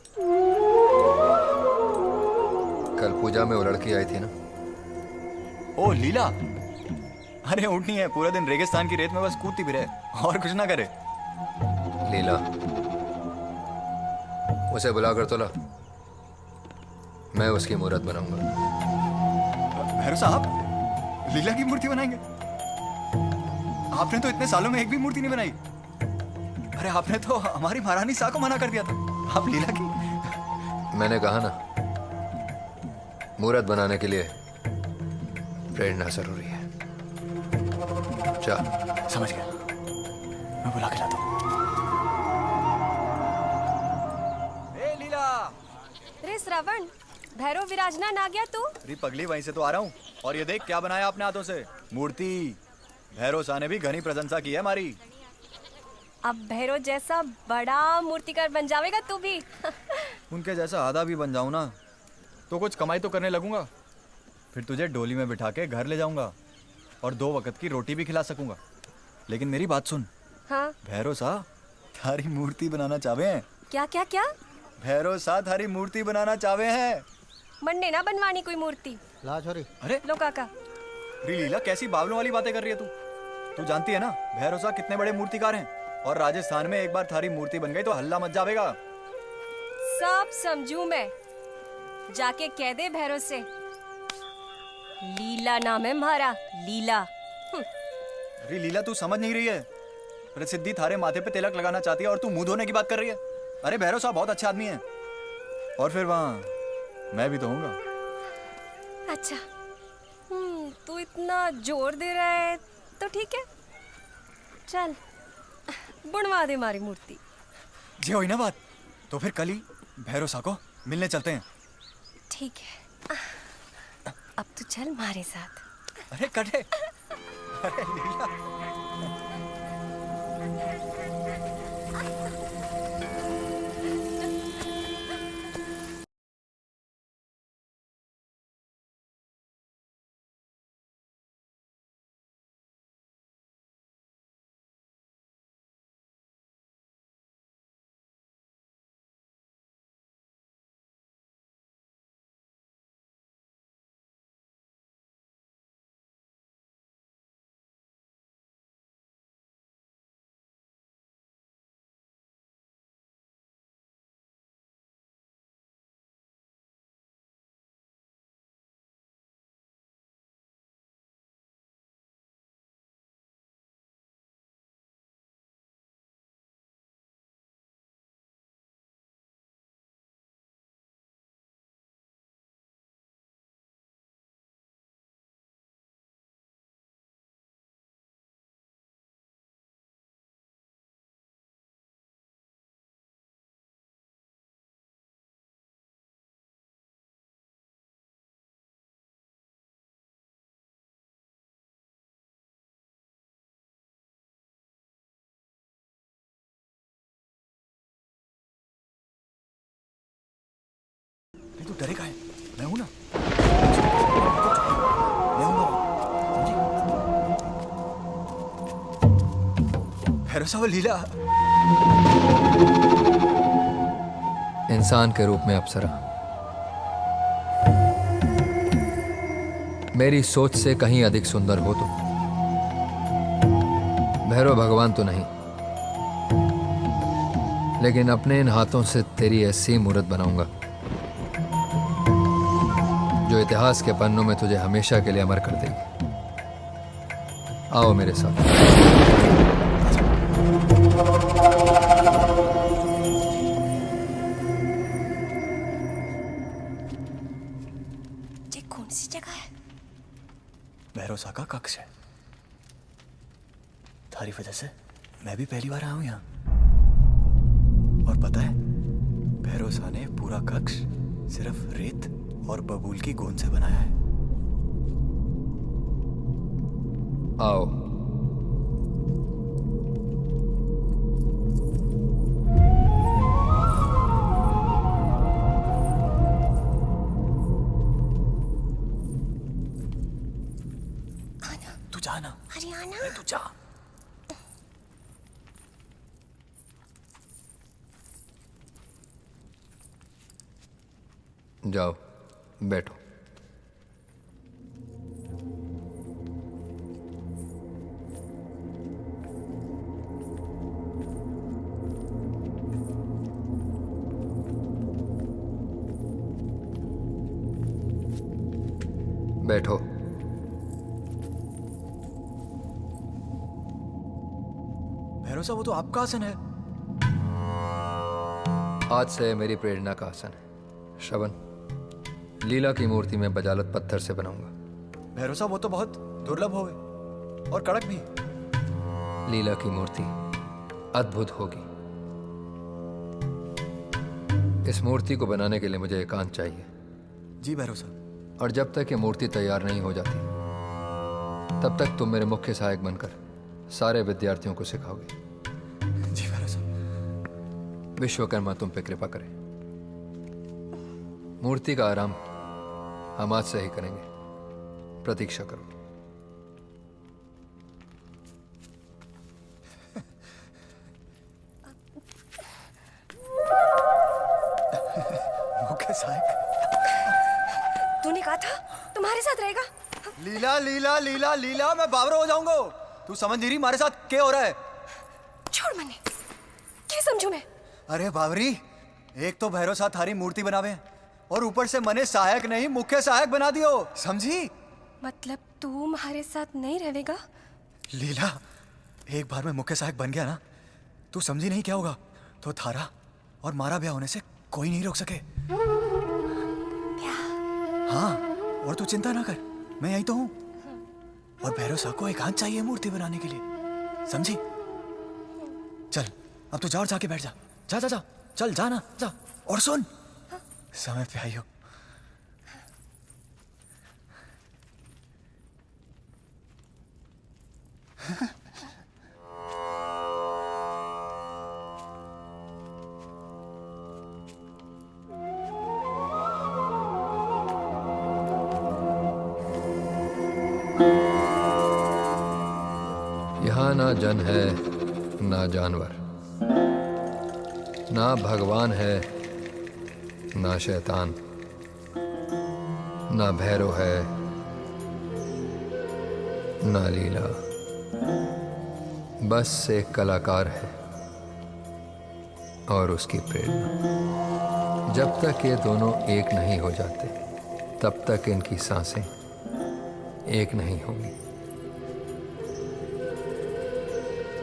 कल पूजा में वो लड़की आई थी ना? ओ लीला, अरे उठनी है, पूरा दिन रेगिस्तान की रेत में बस कूदती भी रहे और कुछ ना करे। लीला, उसे बुलाकर तो ला, मैं उसकी मूर्त बनाऊंगा। भैरव साहब, लीला की मूर्ति बनाएंगे? आपने तो इतने सालों में एक भी मूर्ति नहीं बनाई। अरे आपने तो हमारी महारानी शाह को मना कर दिया था, आप लीला की। मैंने कहा ना, मूर्त बनाने के लिए प्रेरणा जरूरी है। चल। समझ गया, मैं बुला के लाता हूँ। रे श्रवण, भैरव विराजना ना गया तू? अरे पगली, वहीं से तो आ रहा हूँ। और ये देख क्या बनाया आपने हाथों से, मूर्ति। भैरव शाह ने भी घनी प्रशंसा की है हमारी। अब भैरव जैसा बड़ा मूर्तिकार बन जाएगा तू भी। उनके जैसा आधा भी बन जाऊं ना तो कुछ कमाई तो करने लगूंगा। फिर तुझे डोली में बिठा के घर ले जाऊंगा और 2 वक्त की रोटी भी खिला सकूंगा। लेकिन मेरी बात सुन। हाँ? भैरव शाह थारी मूर्ति बनाना चाहवे हैं। क्या क्या क्या? भैरव शाह थारी मूर्ति बनाना चाहवे हैं। मंडे ना बनवानी कोई मूर्ति। ला छोरी। अरे लो काका। लीला, कैसी बावलों वाली बातें कर रही है तू? तू जानती है ना भैरव शाह कितने बड़े मूर्तिकार हैं, और राजस्थान में एक बार थारी मूर्ति बन गई तो हल्ला मच जाएगा। सब समझू मैं, जाके कह दे भैरव से लीला नाम है हमारा, लीला। अरे लीला, तू समझ नहीं रही है। प्रसिद्धि थारे माथे पे तिलक लगाना चाहती है और तू मुंह धोने की बात कर रही है। अरे भैरव साहब बहुत अच्छे आदमी हैं, और फिर वहाँ मैं भी तो हूँगा। अच्छा, तू इतना जोर दे रहा है तो ठीक है, चल बनवा दे हमारी मूर्ति। जी हुई ना बात, तो फिर कल ही भैरव साहब को मिलने चलते हैं। ठीक है, अब तू चल हमारे साथ। अरे कटे, अरे लीला। तू डरेगा है, मैं हूं ना। मैं हूं ना, समझी? भैरव साहब, लीला। इंसान के रूप में अप्सरा, मेरी सोच से कहीं अधिक सुंदर हो तुम। भैरव भगवान तो नहीं, लेकिन अपने इन हाथों से तेरी ऐसी मूर्त बनाऊंगा जो इतिहास के पन्नों में तुझे हमेशा के लिए अमर कर देगी। आओ मेरे साथ। कौन सी जगह है? भैरोसा का कक्ष है। थारी वजह से मैं भी पहली बार आया हूं यहाँ। और पता है, भैरोसा ने पूरा कक्ष सिर्फ रेत और बबूल की गोंद से बनाया है। आओ। तू जा ना। हरियाणा। तू जा। जाओ बैठो। बैठो। भैरोसा, वो तो आपका आसन है। आज से मेरी प्रेरणा का आसन है। श्रवण, लीला की मूर्ति में बजालत पत्थर से बनाऊंगा। भैरोसा, वो तो बहुत दुर्लभ होवे और कड़क भी। लीला की मूर्ति अद्भुत होगी। इस मूर्ति को बनाने के लिए मुझे एकांत चाहिए। जी भैरोसा। और जब तक ये मूर्ति तैयार नहीं हो जाती, तब तक तुम मेरे मुख्य सहायक बनकर सारे विद्यार्थियों को सिखाओगे। जी भैरोसा। विश्वकर्मा तुम पे कृपा करे। मूर्ति का आराम हम आज से ही करेंगे। प्रतीक्षा करो। मुख्य सहायक। तूने कहा था तुम्हारे साथ रहेगा। लीला लीला लीला लीला, मैं बावरा हो जाऊंगा। तू समझ नहीं रही हमारे साथ क्या हो रहा है? छोड़ मने, क्या समझू मैं? अरे बावरी, एक तो भैरोसा थारी मूर्ति बनावे और ऊपर से मने सहायक नहीं मुख्य सहायक बना दियो, समझी? मतलब तू हमारे साथ नहीं रहेगा? लीला, एक बार मैं मुख्य सहायक बन गया ना, तू समझी नहीं क्या होगा? तो थारा और मारा ब्याह होने से कोई नहीं रोक सके। हाँ, और तू चिंता ना कर, मैं यही तो हूं। और भैरोसा को एकांत चाहिए मूर्ति बनाने के लिए, समझी? चल अब तू जा और जाके बैठ जा। जा जा जा, चल जा ना, जा। और सुन, समय पे आई हो। यहाँ ना जन है ना जानवर, ना भगवान है ना शैतान, ना भैरव है ना लीला, बस एक कलाकार है और उसकी प्रेरणा। जब तक ये दोनों एक नहीं हो जाते, तब तक इनकी सांसें एक नहीं होंगी।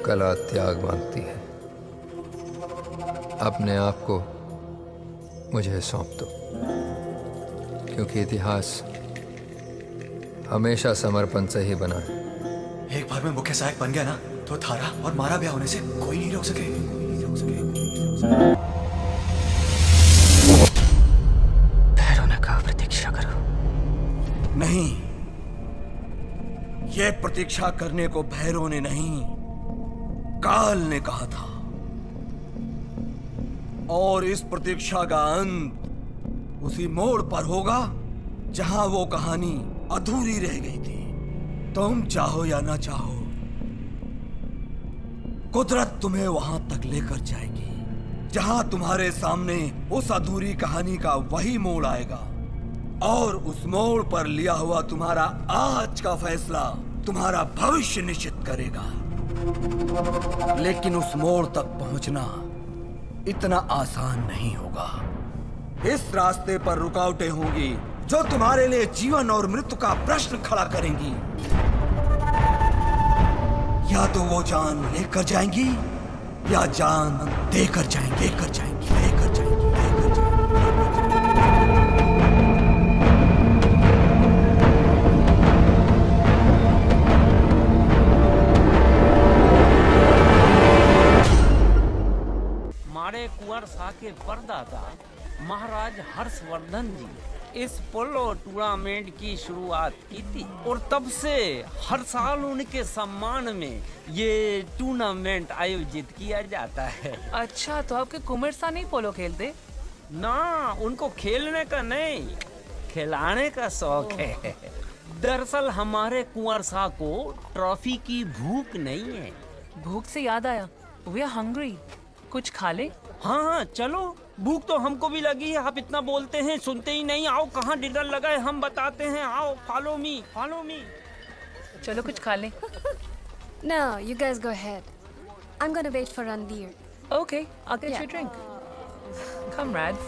कला त्याग मांगती है। अपने आप को मुझे सौंप दो, क्योंकि इतिहास हमेशा समर्पण से ही बना है। एक बार मैं मुख्य सहायक बन गया ना, तो थारा और मारा ब्याह होने से कोई नहीं रोक सके। भैरव ने कहा प्रतीक्षा करो। नहीं, ये प्रतीक्षा करने को भैरव ने नहीं, काल ने कहा था। और इस प्रतीक्षा का अंत उसी मोड़ पर होगा जहां वो कहानी अधूरी रह गई थी। तुम चाहो या ना चाहो, कुदरत तुम्हें वहां तक लेकर जाएगी जहां तुम्हारे सामने उस अधूरी कहानी का वही मोड़ आएगा। और उस मोड़ पर लिया हुआ तुम्हारा आज का फैसला तुम्हारा भविष्य निश्चित करेगा। लेकिन उस मोड़ तक पहुंचना इतना आसान नहीं होगा। इस रास्ते पर रुकावटें होंगी जो तुम्हारे लिए जीवन और मृत्यु का प्रश्न खड़ा करेंगी। या तो वो जान लेकर जाएंगी या जान देकर जाएंगी, लेकर जाएंगी, लेकर जाएंगी, लेकर जाएंगी। महाराज हर्षवर्धन जी इस पोलो टूर्नामेंट की शुरुआत की थी और तब से हर साल उनके सम्मान में ये टूर्नामेंट आयोजित किया जाता है। अच्छा, तो आपके कुंवर सा नहीं पोलो खेलते? ना, उनको खेलने का नहीं, खिलाने का शौक है। दरअसल हमारे कुंवर साह को ट्रॉफी की भूख नहीं है। भूख से याद आया, वी आर हंग्री, कुछ खा ले? हाँ हाँ चलो, भूख तो हमको भी लगी है। आप इतना बोलते हैं, सुनते ही नहीं। आओ, कहाँ डिनर लगा है हम बताते हैं। आओ, फॉलो मी, फॉलो मी। चलो कुछ खा ले। No, you guys go ahead. I'm gonna wait for Ranveer. Okay, I'll get you a drink. Come, Rads.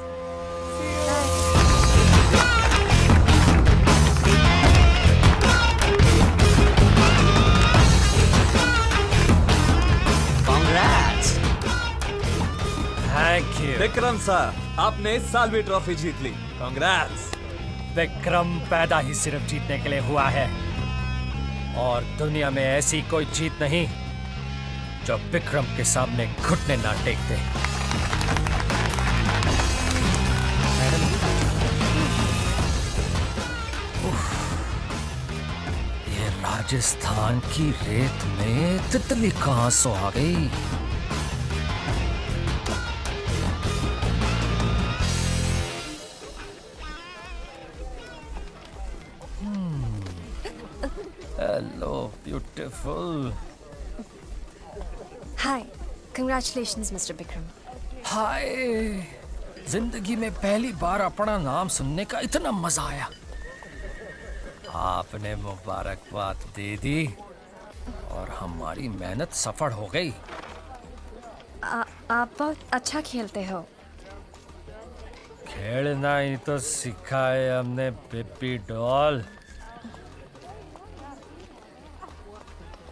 Congrats. Thank you Vikram sir, आपने इस साल भी ट्रॉफी जीत ली। कांग्रेट्स। विक्रम पैदा ही सिर्फ जीतने के लिए हुआ है और दुनिया में ऐसी कोई जीत नहीं जो विक्रम के सामने घुटने ना टेक दे। ये राजस्थान की रेत में तितली कहां सो आ गई। Hello, beautiful. Hi. Congratulations, Mr. Bikram. हाय, जिंदगी में पहली बार अपना नाम सुनने का इतना मजा आया। आपने मुबारकबाद दे दी और हमारी मेहनत सफल हो गई। आप बहुत अच्छा खेलते हो। खेलना ही तो सीखा है हमने बेबी डॉल।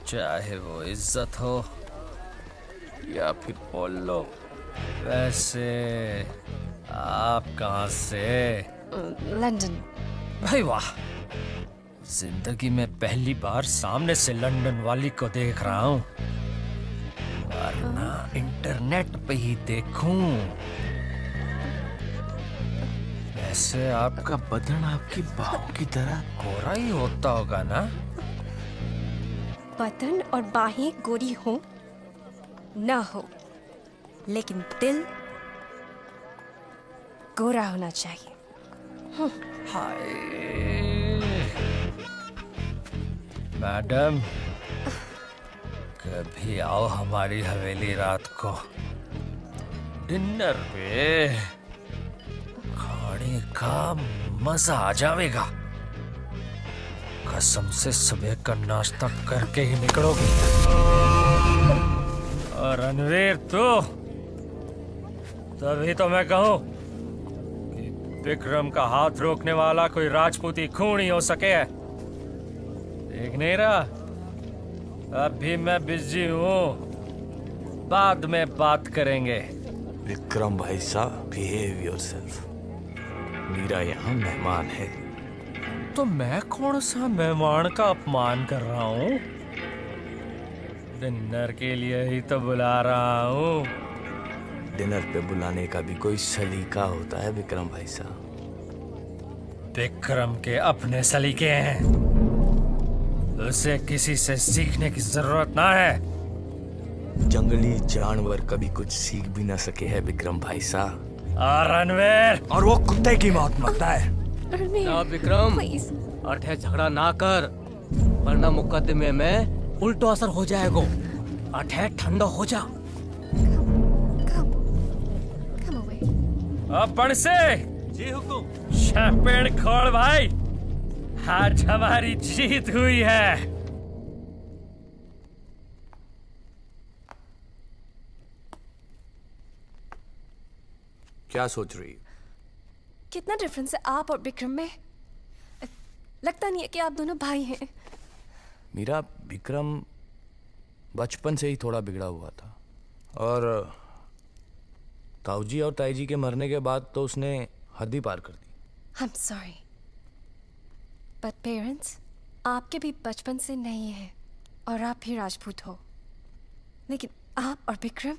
चाहे वो इज्जत हो या फिर पोलो। वैसे आप कहाँ से? लंदन। भाई वाह, जिंदगी में पहली बार सामने से लंदन वाली को देख रहा हूँ, वरना इंटरनेट पे ही देखूं। वैसे आपका बदन आपकी बाहों की तरह गोरा ही होता होगा ना? बदन और बाहें गोरी हो ना हो, लेकिन दिल गोरा होना चाहिए। हाय मैडम, कभी आओ हमारी हवेली रात को डिनर पे, खाने का मजा आ जाएगा। कसम से सुबह का नाश्ता करके ही निकलोगी। और रणवीर तभी तो मैं कहूं कि विक्रम का हाथ रोकने वाला कोई राजपूती खून ही हो सके। देख नहीं रहा, अभी मैं बिजी हूँ, बाद में बात करेंगे। विक्रम भाई साहब, बिहेव योरसेल्फ। मीरा यहाँ मेहमान है। तो मैं कौन सा मेहमान का अपमान कर रहा हूँ? डिनर के लिए ही तो बुला रहा हूँ। डिनर पे बुलाने का भी कोई सलीका होता है विक्रम भाई साहब। विक्रम के अपने सलीके हैं, उसे किसी से सीखने की जरूरत ना है। जंगली जानवर कभी कुछ सीख भी ना सके है विक्रम भाई साहब। और रणवीर, और वो कुत्ते की मौत मांगता है। ना विक्रम, अठे झगड़ा ना कर, वरना मुकदमे में उल्टो असर हो जाएगा। अठे ठंडा हो जा। अपन से जी हुकुम। शैंपेन खोल भाई, आज हमारी जीत हुई है। क्या सोच रही? कितना डिफरेंस है आप और विक्रम में। लगता नहीं है कि आप दोनों भाई हैं। मीरा, विक्रम बचपन से ही थोड़ा बिगड़ा हुआ था और ताऊजी और ताईजी के मरने के बाद तो उसने हद ही पार कर दी। I'm sorry, but पेरेंट्स आपके भी बचपन से नहीं है और आप भी राजपूत हो, लेकिन आप और विक्रम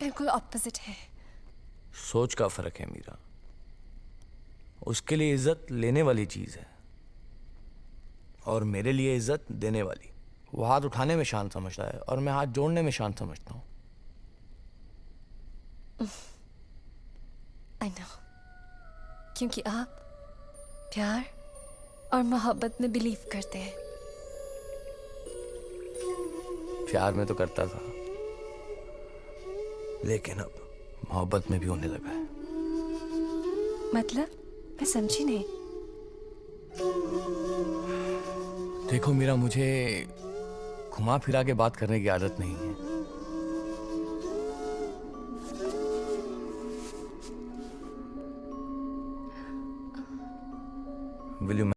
बिल्कुल ऑपोजिट है। सोच का फर्क है मीरा। उसके लिए इज्जत लेने वाली चीज है और मेरे लिए इज्जत देने वाली। वो हाथ उठाने में शान समझता है और मैं हाथ जोड़ने में शान समझता हूँ। I know. क्योंकि आप प्यार और मोहब्बत में बिलीव करते हैं। प्यार में तो करता था, लेकिन अब मोहब्बत में भी होने लगा है। मतलब मैं समझी नहीं। देखो मीरा, मुझे घुमा फिरा के बात करने की आदत नहीं है। Will you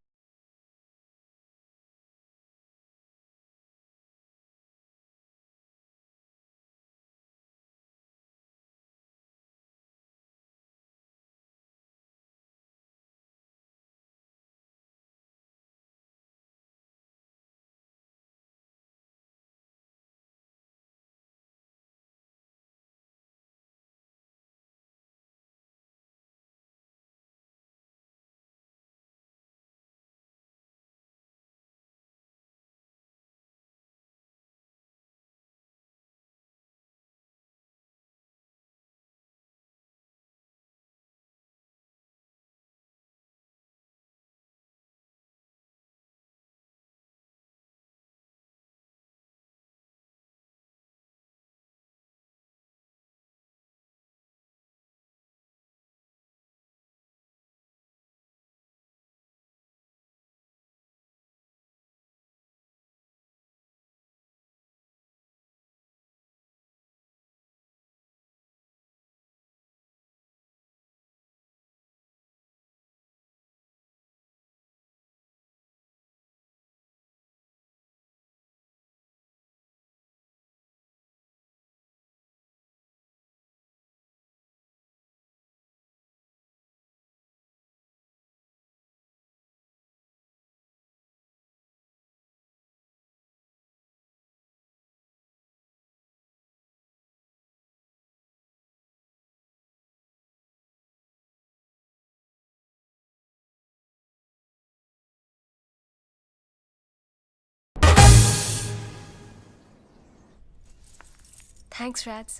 थैंक्स राज,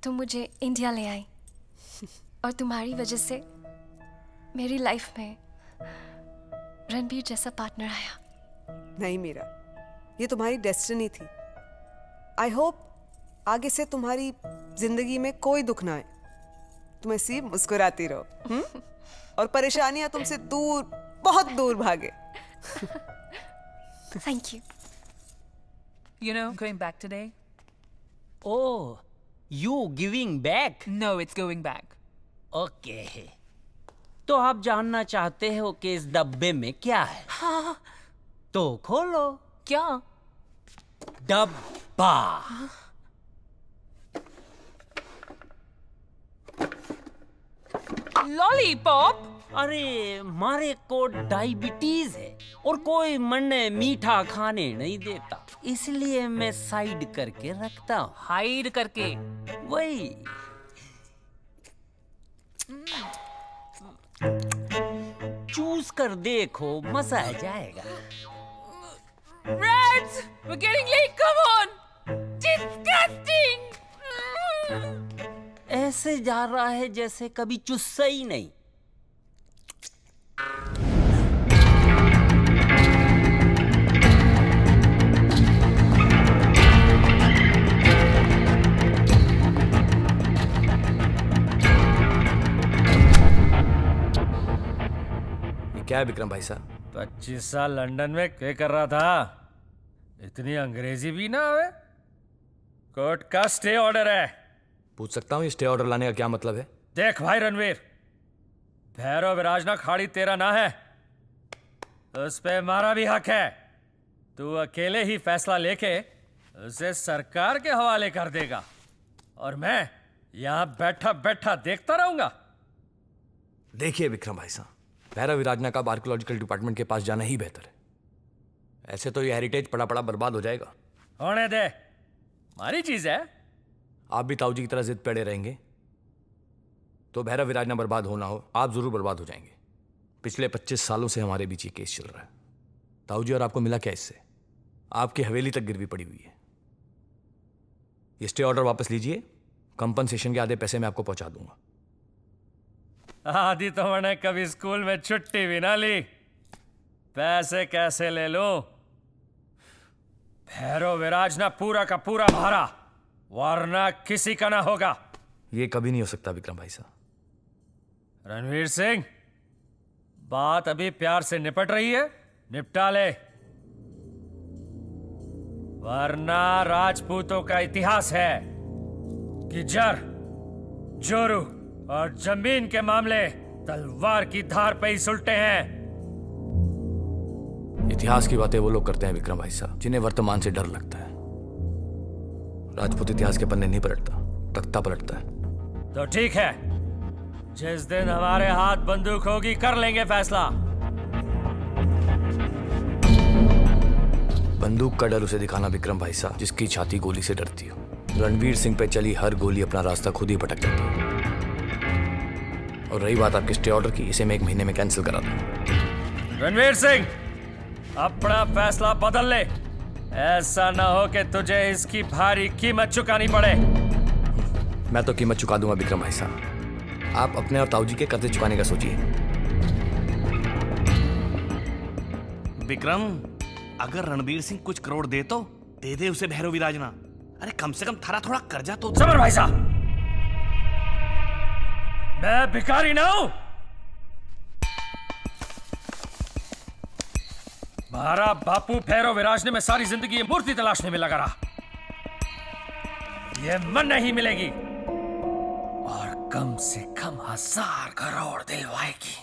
तुम मुझे इंडिया ले आई और तुम्हारी वजह से मेरी लाइफ में रणबीर जैसा पार्टनर आया। नहीं मीरा, ये तुम्हारी डेस्टिनी थी। आई होप आगे से तुम्हारी जिंदगी में कोई दुख ना आए, तुम ऐसी मुस्कुराती रहो और परेशानियां तुमसे दूर, बहुत दूर भागे। Thank you. You know, going back today. Oh, you giving back? No, it's going back. Okay. तो आप जानना चाहते हो कि इस डब्बे में क्या है? हाँ। तो खोलो। क्या? डब्बा। लॉलीपॉप? अरे मारे को डायबिटीज है और कोई मन मीठा खाने नहीं देता, इसलिए मैं साइड करके रखता हूँ। हाइड करके? वही। चूस कर देखो, मजा आ जाएगा। Rats! We're getting late, come on! Disgusting! ऐसे जा रहा है जैसे कभी चुस्सा ही नहीं। क्या है विक्रम भाई साहब? 25 साल लंदन में क्या कर रहा था? इतनी अंग्रेजी भी ना आवे? कोर्ट का स्टे ऑर्डर है। पूछ सकता हूँ ये स्टे ऑर्डर लाने का क्या मतलब है? देख भाई रणवीर, भैरव विराजना खाड़ी तेरा ना है, उस पे हमारा भी हक है। तू अकेले ही फैसला लेके उसे सरकार के हवाले कर देगा और मैं यहां बैठा बैठा देखता रहूंगा। देखिए विक्रम भाई साहब, भैरव विराजना का आर्कियोलॉजिकल डिपार्टमेंट के पास जाना ही बेहतर है। ऐसे तो ये हेरिटेज पड़ा पड़ा बर्बाद हो जाएगा। होने दे, हमारी चीज है। आप भी ताऊ जी की तरह जिद पे अड़े रहेंगे? तो भैरव विराजना बर्बाद होना हो, आप जरूर बर्बाद हो जाएंगे। पिछले 25 सालों से हमारे बीच ये केस चल रहा है। ताऊ जी, और आपको मिला क्या इससे? आपकी हवेली तक गिरवी पड़ी हुई है। ये स्टे ऑर्डर वापस लीजिए, कंपनसेशन के आधे पैसे मैं आपको पहुंचा दूंगा। आदि तो मैंने कभी स्कूल में छुट्टी भी ना ली, पैसे कैसे ले लो? भैरव विराजना पूरा का पूरा भारा, वरना किसी का ना होगा। ये कभी नहीं हो सकता विक्रम भाई साहब। रणवीर सिंह, बात अभी प्यार से निपट रही है, निपटा ले, वरना राजपूतों का इतिहास है कि जर, जोरू और जमीन के मामले तलवार की धार पे ही सुलटे हैं। इतिहास की बातें वो लोग करते हैं विक्रम भाई साहब जिन्हें वर्तमान से डर लगता है। राजपूत इतिहास के पन्ने नहीं पलटता, तख्ता पलटता है। तो ठीक है, जिस दिन हमारे हाथ बंदूक होगी कर लेंगे फैसला। बंदूक का डर उसे दिखाना विक्रम भाई साहब जिसकी छाती गोली से डरती हो। रणवीर सिंह पे चली हर गोली अपना रास्ता खुद ही भटक जाती है। और रही बात आपके स्टे ऑर्डर की, इसे मैं 1 महीने में कैंसिल करा दूं। रणवीर सिंह, अपना फैसला बदल ले, ऐसा ना हो कि तुझे इसकी भारी कीमत चुकानी पड़े। मैं तो कीमत चुका दूंगा विक्रम भाई साहब, आप अपने और ताऊ जी के कर्जे चुकाने का सोचिए। विक्रम, अगर रणबीर सिंह कुछ करोड़ दे तो दे दे उसे भैरव विराजना। अरे कम से कम थारा थोड़ा कर्जा तो। समर भाई साहब, मैं भिखारी ना हूं। हमारा बापू भैरव विराजने में सारी जिंदगी मूर्ति तलाशने में लगा रहा। ये मन नहीं मिलेगी और कम से कम 1000 करोड़ दिलवाएगी।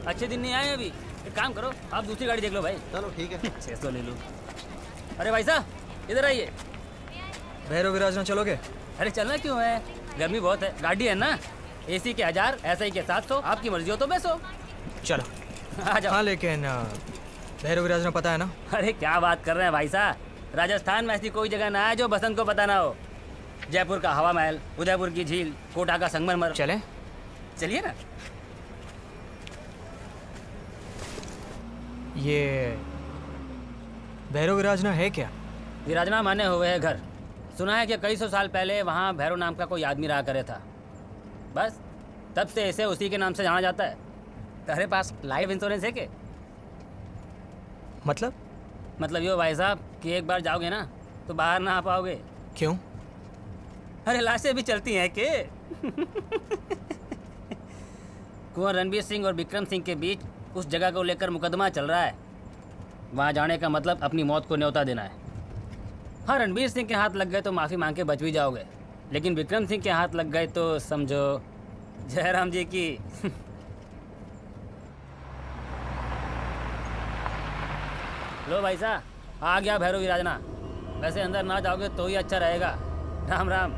अच्छे दिन नहीं आए अभी। एक काम करो, आप दूसरी गाड़ी देख लो भाई। चलो ठीक है। 600 ले लो। अरे भाई साहब इधर आइए। भैरव विराजना चलोगे? अरे चलना क्यों है, गर्मी बहुत है। गाड़ी है ना, एसी के 1000, एसआई के 700, आपकी मर्जी हो तो बैसो। चलो आ जाओ। हाँ लेकिन भैरव विराजना पता है ना? अरे क्या बात कर रहे हैं भाई साहब, राजस्थान में ऐसी कोई जगह ना है जो बसंत को पता ना हो। जयपुर का हवा महल, उदयपुर की झील, कोटा का संगमरमर। चलें? चलिए ना। ये भैरव विराजना है क्या? विराजना माने हुए है घर। सुना है कि कई सौ साल पहले वहाँ भैरव नाम का कोई आदमी रहा करे था, बस तब से इसे उसी के नाम से जाना जाता है। तेरे पास लाइफ इंश्योरेंस है क्या? मतलब यो भाई साहब कि एक बार जाओगे ना तो बाहर ना आ पाओगे। क्यों? अरे लाशें भी चलती हैं के? कुंवर रणबीर सिंह और विक्रम सिंह के बीच उस जगह को लेकर मुकदमा चल रहा है। वहाँ जाने का मतलब अपनी मौत को न्योता देना है। हाँ, रणबीर सिंह के हाथ लग गए तो माफ़ी मांग के बच भी जाओगे, लेकिन विक्रम सिंह के हाथ लग गए तो समझो जयराम जी की। लो भाई साहब, आ गया भैरव विराजना। वैसे अंदर ना जाओगे तो ही अच्छा रहेगा। राम राम।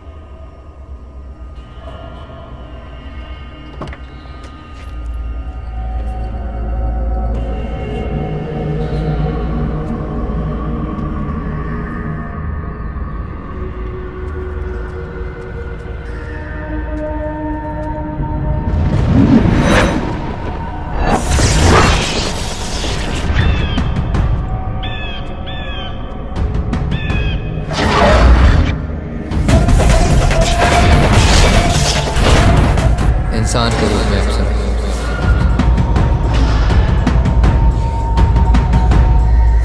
इंसान के रूप में अप्सरा।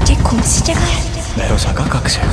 ये कौन सी जगह है? भैरोसा का कक्ष है।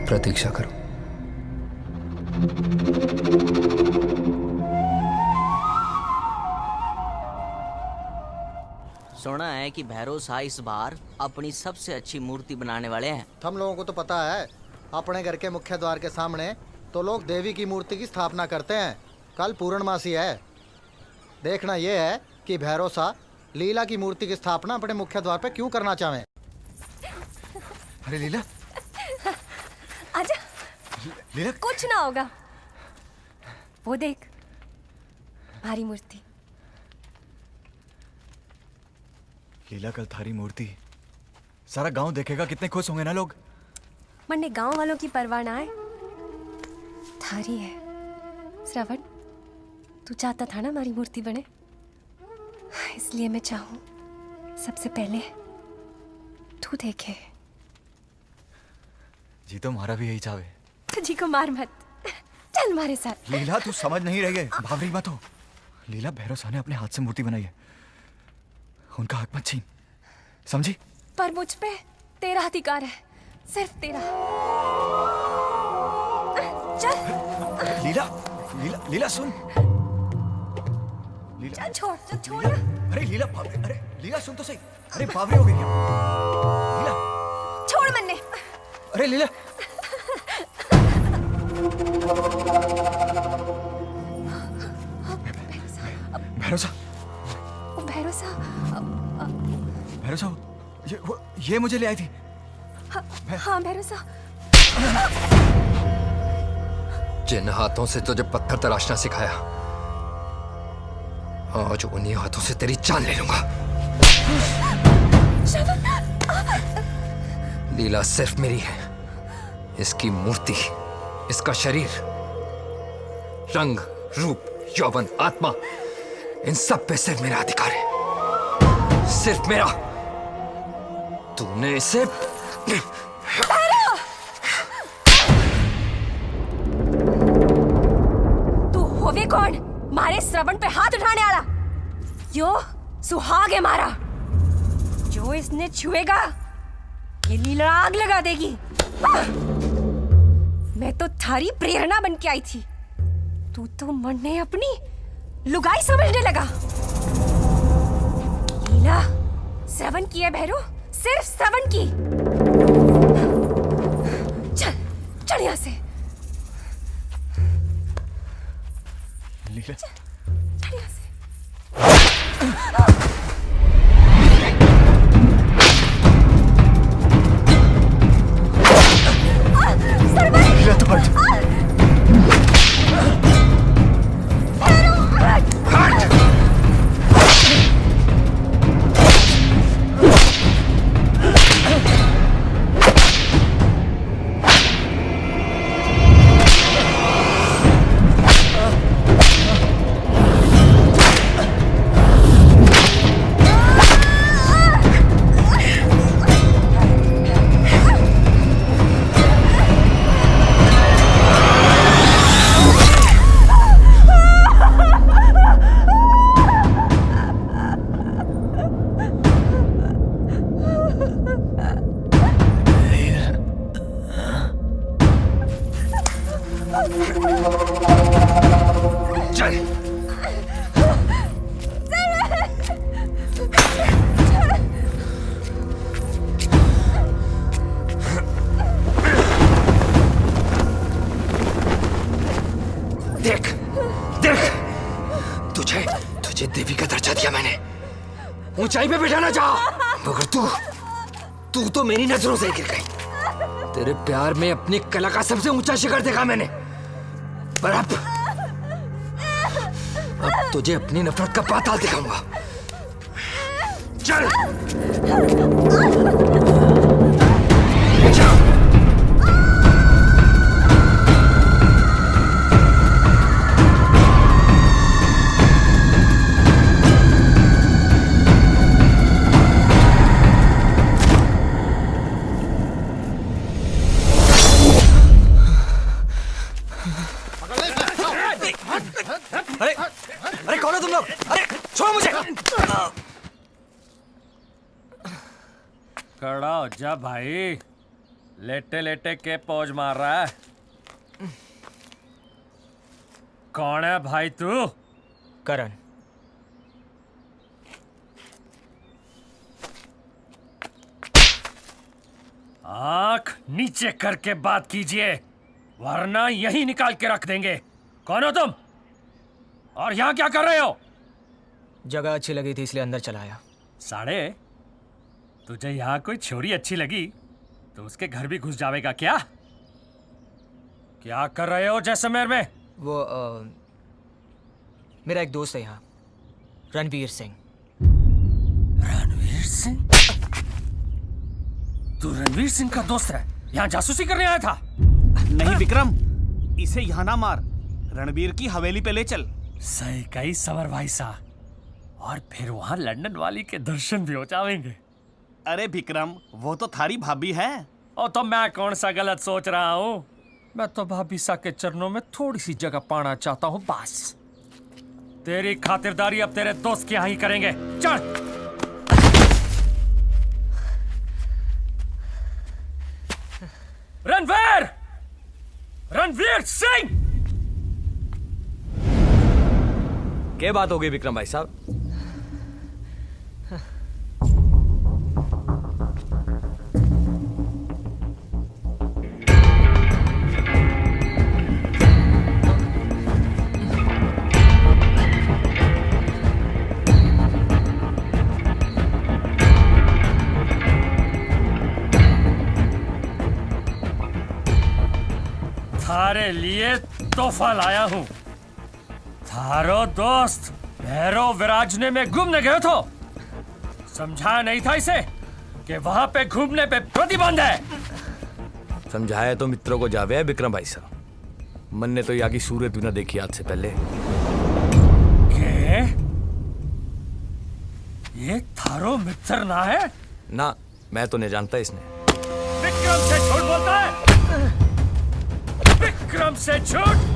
प्रतीक्षा करो। सुना है कि भैरव शाह इस बार अपनी सबसे अच्छी मूर्ति बनाने वाले हैं। हम लोगों को तो पता है, अपने घर के मुख्य द्वार के सामने तो लोग देवी की मूर्ति की स्थापना करते हैं। कल पूर्णमासी है। देखना यह है कि भैरव शाह लीला की मूर्ति की स्थापना अपने मुख्य द्वार पे क्यों करना चाहें। अरे लीला, आजा। लीला, कुछ ना होगा। वो देख, हमारी मूर्ति। लीला, कल थारी मूर्ति सारा गांव देखेगा, कितने खुश होंगे ना लोग। मन्ने गांव वालों की परवाह ना है, थारी है। श्रवण, तू चाहता था ना हमारी मूर्ति बने, इसलिए मैं चाहूं सबसे पहले तू देखे। जी तो हमारा भी यही चाहे। तुझी को मार मत, चल हमारे साथ। लीला, तू समझ नहीं रही है, भावरी मत हो। लीला, भैरव शाह ने अपने हाथ से मूर्ति बनाई है, उनका हक मत छीन, समझी? पर मुझ पे तेरा अधिकार है, सिर्फ तेरा। चल। लीला, लीला, लीला सुन। लीला, चल छोड़। अरे लीला, अरे लीला सुन तो सही। अरे बावरी हो गई क्या? लीला, छोड़ मन्ने। अरे लीला, भैरव साहब, ये मुझे ले आई थी। हाँ भैरव साहब। जिन हाथों से तुझे पत्थर तराशना सिखाया, आज उन्हीं हाथों से तेरी जान ले लूंगा। लीला सिर्फ मेरी है, इसकी मूर्ति, इसका शरीर, रंग, रूप, यौवन, आत्मा, इन सब पे सिर्फ मेरा अधिकार है, सिर्फ मेरा। तूने इसे तू होवे कौन मारे श्रवण पे हाथ उठाने वाला? यो सुहाग है मारा, जो इसने छुएगा ये लीला आग लगा देगी। मैं तो थारी प्रेरणा बन के आई थी, तू तो मरने अपनी लुगाई समझने लगा। लीला श्रवण की है भैरव, सिर्फ श्रवण की। चल यहाँ से। लीला, चल यहाँ से। लीला तो हट। ऊंचाई पे बिठाना चाहा, मगर तू तो मेरी नजरों से गिर गई। तेरे प्यार में अपनी कला का सबसे ऊंचा शिखर देखा मैंने, पर अब तुझे अपनी नफरत का पाताल दिखाऊंगा। चल अरे कौन हो तुम लोग? अरे छोड़ो मुझे। खड़ा हो जा भाई, लेटे लेटे के पौज मार रहा है। कौन है भाई तू? करण। आंख नीचे करके बात कीजिए, वरना यहीं निकाल के रख देंगे। कौन हो तुम और यहाँ क्या कर रहे हो? जगह अच्छी लगी थी इसलिए अंदर चला आया। साढ़े, तुझे यहाँ कोई छोरी अच्छी लगी तो उसके घर भी घुस जाएगा क्या? क्या कर रहे हो जैसलमेर में? वो मेरा एक दोस्त है यहाँ, रणवीर सिंह। रणवीर सिंह? तू रणवीर सिंह का दोस्त है? यहाँ जासूसी करने आया था? नहीं विक्रम, इसे यहाँ ना मार, रणबीर की हवेली पे ले चल। सही कही समर भाई सा, और फिर वहाँ लंदन वाली के दर्शन भी हो जाएंगे। अरे विक्रम, वो तो थारी भाभी है। और तो मैं कौन सा गलत सोच रहा हूँ? मैं तो भाभी सा के चरणों में थोड़ी सी जगह पाना चाहता हूँ बस। तेरी खातिरदारी अब तेरे दोस्त के यहाँ ही करेंगे। चल। रणवीर! रणवीर सिंह! क्या बात हो गई विक्रम भाई साहब? थारे लिए तोहफा लाया हूँ। थारो दोस्त भैरव विराजने में घूमने गए तो समझाया नहीं था इसे कि वहां पे घूमने पे प्रतिबंध है। समझाया तो मित्रों को जावे है विक्रम भाई साहब। मन ने तो यहाँ की सूरत भी ना देखी आज से पहले। के? ये थारो मित्र ना है? ना, मैं तो नहीं जानता इसने। विक्रम से झूठ बोलता है? विक्रम से झूठ?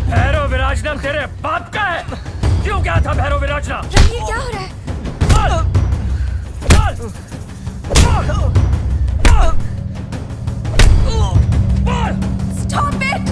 भैरव विराजना तेरे बाप का है? क्यों क्या था भैरव विराजना? रणवीर, क्या हो रहा है? Stop it!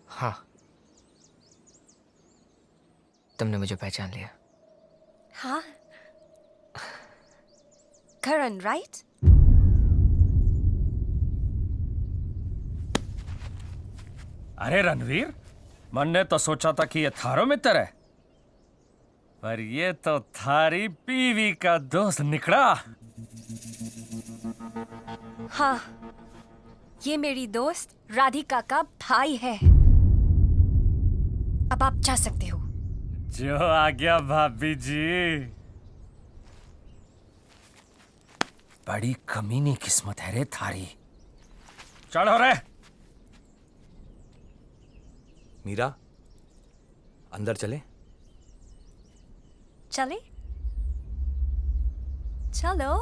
हाँ, तुमने मुझे पहचान लिया। हाँ, करण, राइट? अरे रणवीर, मन ने तो सोचा था कि ये थारो मित्र है, पर ये तो थारी बीवी का दोस्त निकला। हाँ, ये मेरी दोस्त राधिका का भाई है। अब आप जा सकते हो। जो आ गया भाभी जी। बड़ी कमीनी किस्मत है रे थारी। चल हो रे। मीरा, अंदर चले? चले? चलो।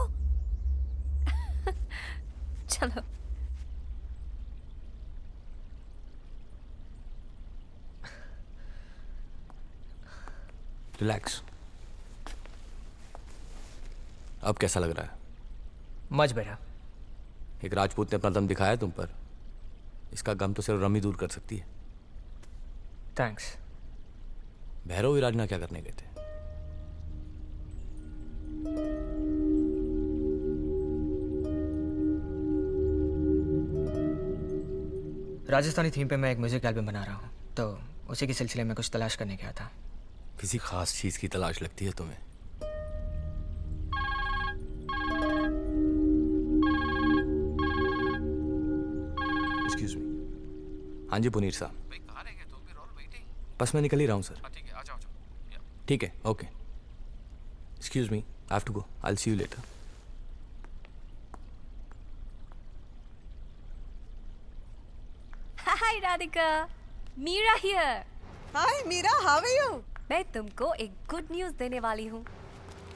चलो। रिलैक्स। अब कैसा लग रहा है? मच बेटा। एक राजपूत ने अपना दम दिखाया तुम पर। इसका गम तो सिर्फ रमी दूर कर सकती है। थैंक्स। भैरव विराजना क्या करने गए थे? राजस्थानी थीम पे मैं एक म्यूजिक एल्बम बना रहा हूँ, तो उसी के सिलसिले में कुछ तलाश करने गया था। किसी खास चीज की तलाश लगती है तुम्हें? Excuse me. हाँ जी पुनीर साहब। बस मैं निकल ही रहा हूँ सर। ठीक है, okay. Excuse me, I have to go. I will see you later. Hi Radhika, Mira here. Hi Mira, how are you? मैं तुमको एक गुड न्यूज़ देने वाली हूँ।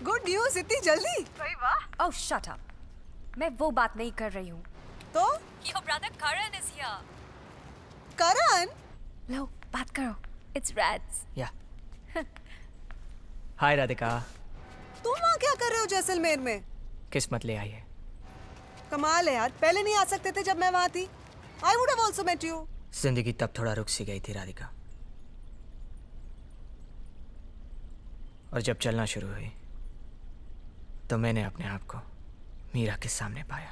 गुड न्यूज़ इतनी जल्दी? सही वाह। ओह शट अप। मैं वो बात नहीं कर रही हूँ। तो? Your brother Karan is here. करण? लो, बात करो। It's Rats. या। हाय राधिका। तुम वहाँ क्या कर रहे हो जैसलमेर में? किस्मत ले आई है। कमाल है यार, पहले नहीं आ सकते थे जब मैं वहाँ थी? I would have also met you. जिंदगी तब थोड़ा रुक सी गई थी राधिका, और जब चलना शुरू हुई तो मैंने अपने आप को मीरा के सामने पाया।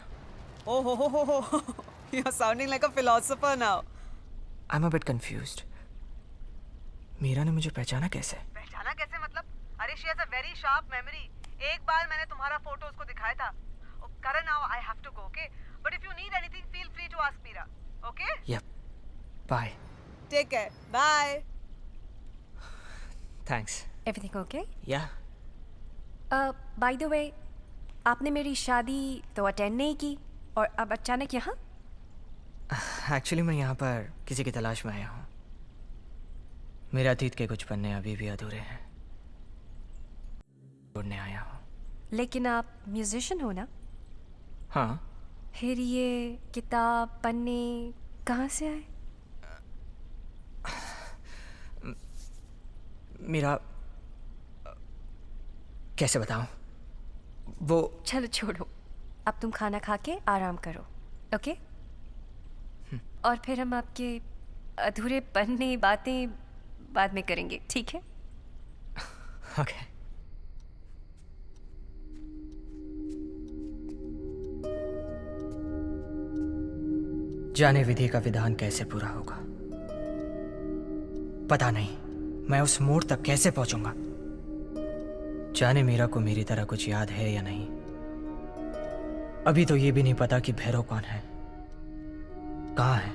Oh ho ho ho ho! You're sounding like a philosopher now. I'm a bit confused. Meera ने मुझे पहचाना कैसे? पहचाना कैसे मतलब? अरे she has a very sharp memory. एक बार मैंने तुम्हारा फोटो उसको दिखाया था। Karan, now I have to go, okay? But if you need anything, feel free to ask Meera, okay? Yep. Bye. Take care. Bye. Thanks. Everything okay? Yeah. By the way, आपने मेरी शादी तो अटेंड नहीं की और अब अचानक यहाँ? एक्चुअली मैं यहाँ पर किसी की तलाश में आया हूँ। मेरे अतीत के कुछ पन्ने अभी भी अधूरे हैं, ढूंढने आया हूँ। लेकिन आप म्यूजिशियन हो ना? हाँ। फिर ये किताब पन्ने कहाँ से आए? मेरा कैसे बताऊं? वो चलो छोड़ो, अब तुम खाना खा के आराम करो, ओके? और फिर हम आपके अधूरे पन्ने बातें बाद में करेंगे, ठीक है? ओके। जाने विधि का विधान कैसे पूरा होगा, पता नहीं मैं उस मोड़ तक कैसे पहुंचूंगा। जाने मीरा को मेरी तरह कुछ याद है या नहीं। अभी तो ये भी नहीं पता कि भैरव कौन है, कहाँ है।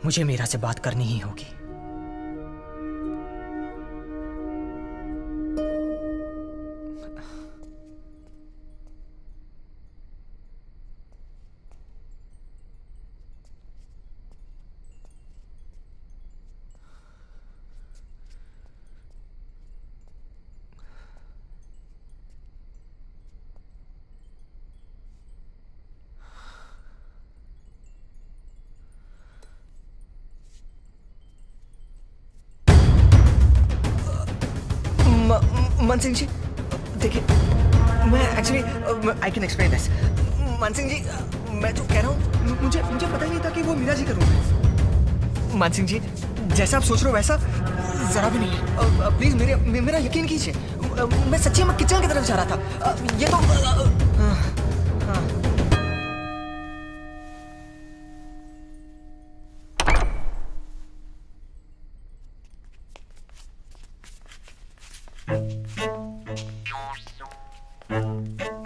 मुझे मीरा से बात करनी ही होगी। मन सिंह जी, देखिए, मैं actually I can explain this. मन सिंह जी, मैं जो कह रहा हूँ, मुझे पता ही नहीं था कि वो मीरा जी का रूम है। मन सिंह जी, जैसा आप सोच रहे हो वैसा जरा भी नहीं है। प्लीज मेरा यकीन कीजिए, मैं सच्ची में किचन की तरफ जा रहा था। ये तो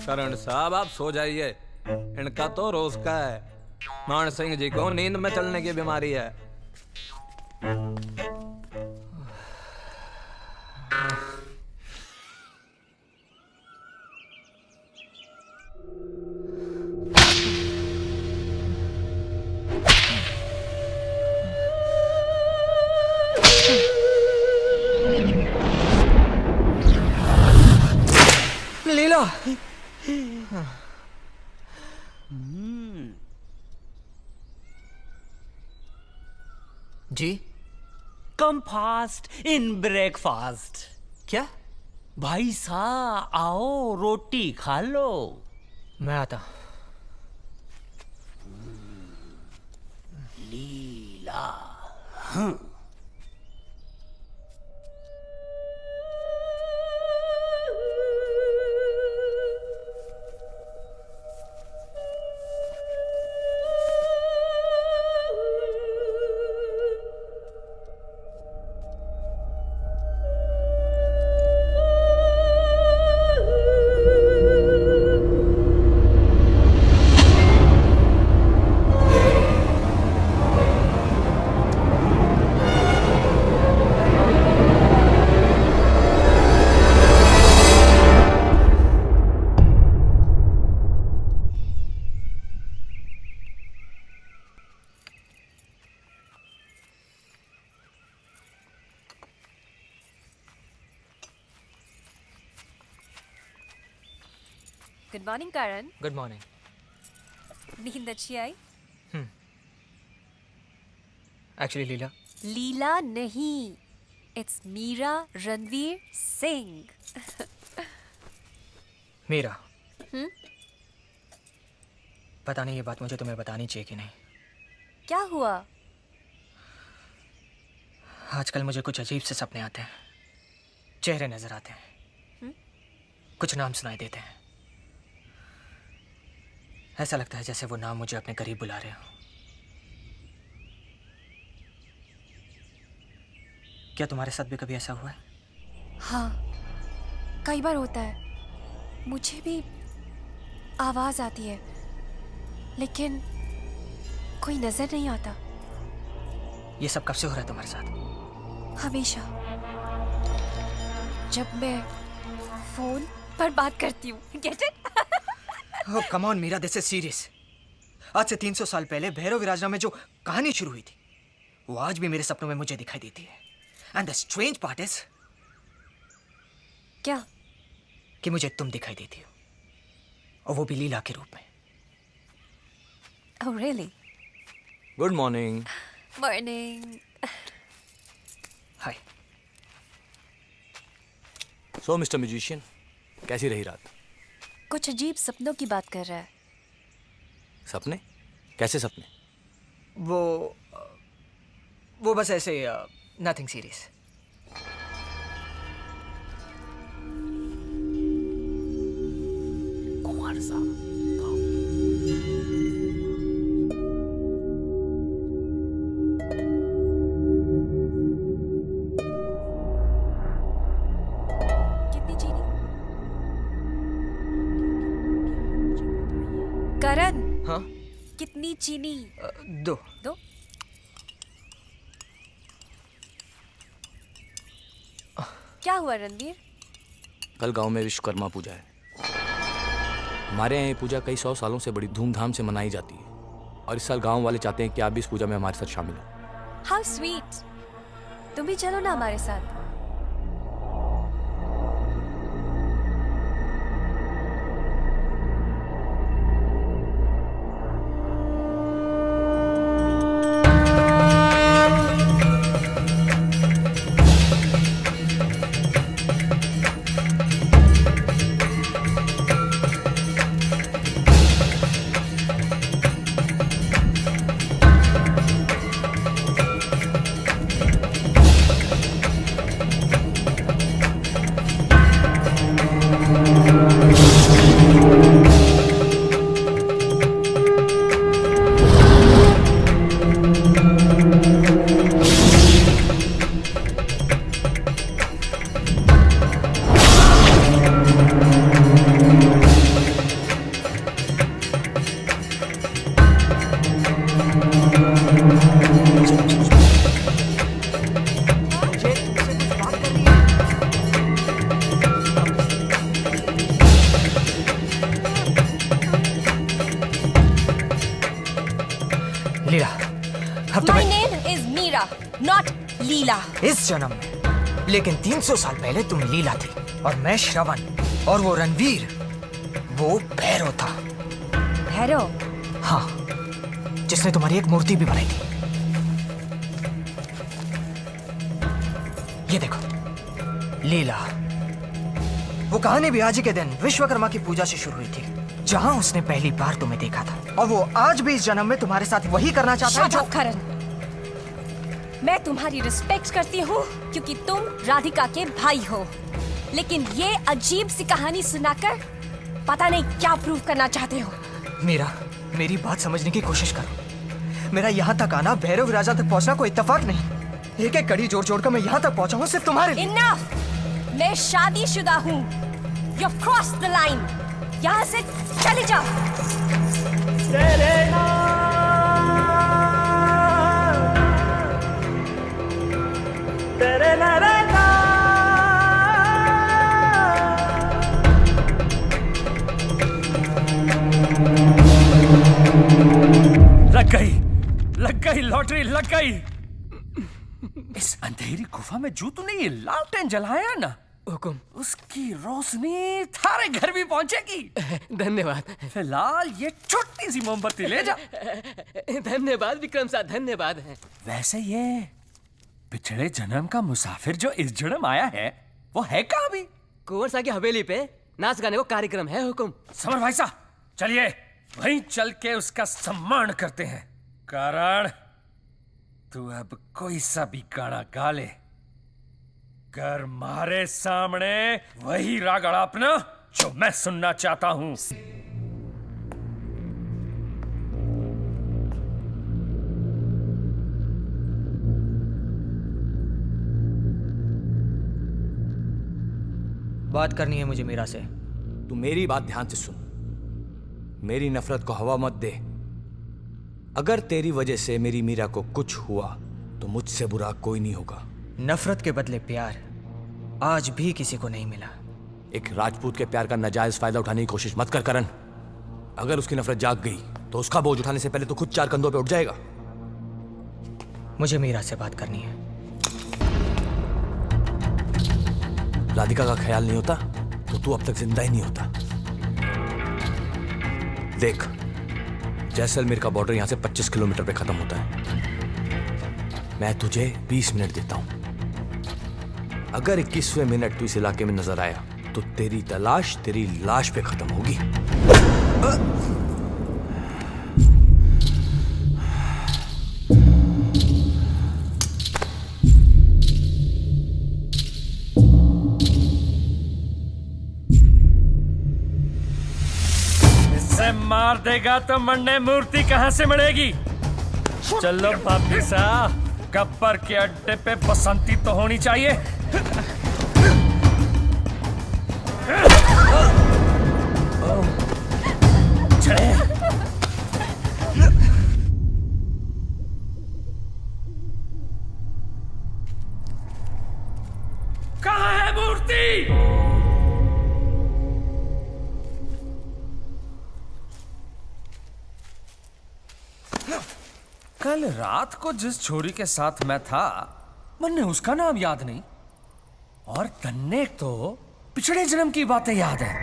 करण साहब, आप सो जाइए, इनका तो रोज का है। मान सिंह जी को नींद में चलने की बीमारी है। जी कम फास्ट इन ब्रेकफास्ट। क्या भाई साहब आओ रोटी खा लो। मैं आता। Leela good morning Karan. Good morning. नींद अच्छी आई? एक्चुअली लीला। लीला नहीं, इट्स मीरा रणवीर सिंह। मीरा, पता नहीं ये बात मुझे तुम्हें बतानी चाहिए कि नहीं। क्या हुआ? आजकल मुझे कुछ अजीब से सपने आते हैं, चेहरे नजर आते हैं, कुछ नाम सुनाई देते हैं। ऐसा लगता है जैसे वो नाम मुझे अपने करीब बुला रहे हो। क्या तुम्हारे साथ भी कभी ऐसा हुआ है? हाँ, कई बार होता है। मुझे भी आवाज आती है, लेकिन कोई नजर नहीं आता। ये सब कब से हो रहा है तुम्हारे साथ? हमेशा जब मैं फोन पर बात करती हूँ। Get it? Oh, come on, Mira, this is serious. आज से 300 साल पहले भैरव विराजना में जो कहानी शुरू हुई थी, वो आज भी मेरे सपनों में मुझे दिखाई देती है। And the strange part is, क्या? कि मुझे तुम दिखाई देती हो, और वो भी लीला के रूप में। Oh, really? Good morning. Morning. हाय। सो मिस्टर म्यूजिशियन, कैसी रही रात? कुछ अजीब सपनों की बात कर रहा है। सपने? कैसे सपने? वो बस ऐसे, नथिंग सीरियस। कुमार साहब कितनी चीनी? करण। हाँ? कितनी चीनी? 2। क्या हुआ रणवीर? कल गांव में विश्वकर्मा पूजा है। हमारे यहाँ ये पूजा कई 100 सालों से बड़ी धूमधाम से मनाई जाती है, और इस साल गांव वाले चाहते हैं कि आप भी इस पूजा में हमारे साथ शामिल हो। How sweet. तुम भी चलो ना हमारे साथ। लीला, अब My name is Meera, not लीला। इस जन्म में, लेकिन 300 साल पहले तुम लीला थी, और मैं श्रवण, और वो रणवीर। वो भैरव था। भैरव? हाँ, जिसने तुम्हारी एक मूर्ति भी बनाई थी। ये देखो, लीला। वो कहानी भी आज ही के दिन विश्वकर्मा की पूजा से शुरू हुई थी, जहां उसने पहली बार तुम्हें देखा था, और वो आज भी इस जन्म में तुम्हारे साथ वही करना चाहता है जो... करण, मैं तुम्हारी रिस्पेक्ट करती हूँ क्योंकि तुम राधिका के भाई हो, लेकिन ये अजीब सी कहानी सुनाकर पता नहीं क्या प्रूव करना चाहते हो। मीरा, मेरी बात समझने की कोशिश करो। मेरा यहाँ तक आना, भैरव राजा तक पहुँचना कोई इत्तेफाक नहीं। एक एक कड़ी जोड़ जोड़कर मैं यहाँ तक पहुँचा हूँ सिर्फ तुम्हारे लिए। Enough! मैं शादीशुदा हूँ। You've crossed the line. यहाँ से चले जाओ। लग गई लॉटरी, लग गई। इस अंधेरी गुफा में जो तूने ये लालटेन जलाया ना, हुकुम, उसकी रोशनी थारे घर भी पहुंचेगी। धन्यवाद। फिलहाल ये छोटी सी मोमबत्ती ले जा। धन्यवाद विक्रम साहब, धन्यवाद। वैसे ये पिछले जन्म का मुसाफिर जो इस जन्म आया है, वो है कहाँ भी? कुंवर साहब की हवेली पे नाच गाने को कार्यक्रम है। हुकुम। समर भाई साहब, चलिए वहीं चल के उसका सम्मान करते हैं। कारण तू अब कोई सा भी गाना गा ले, कर मारे सामने वही राग अड़ापना जो मैं सुनना चाहता हूं। बात करनी है मुझे मीरा से। तू मेरी बात ध्यान से सुन, मेरी नफरत को हवा मत दे। अगर तेरी वजह से मेरी मीरा को कुछ हुआ तो मुझसे बुरा कोई नहीं होगा। नफरत के बदले प्यार आज भी किसी को नहीं मिला। एक राजपूत के प्यार का नाजायज फायदा उठाने की कोशिश मत कर करण। अगर उसकी नफरत जाग गई तो उसका बोझ उठाने से पहले तो खुद 4 कंधों पे उठ जाएगा। मुझे मीरा से बात करनी है। राधिका का ख्याल नहीं होता तो तू अब तक जिंदा ही नहीं होता। देख, जैसलमेर का बॉर्डर यहां से 25 किलोमीटर पे खत्म होता है। मैं तुझे 20 मिनट देता हूं। अगर 21वें मिनट तू इस इलाके में नजर आया तो तेरी तलाश तेरी लाश पे खत्म होगी। इसे मार देगा तो मरने मूर्ति कहां से मिलेगी? चलो भाभी साहब, गब्बर के अड्डे पे बसंती तो होनी चाहिए। चले। कहाँ है मूर्ति? कल रात को जिस छोरी के साथ मैं था, मुन्ने उसका नाम याद नहीं, और तन्ने तो पिछड़े जन्म की बातें याद है।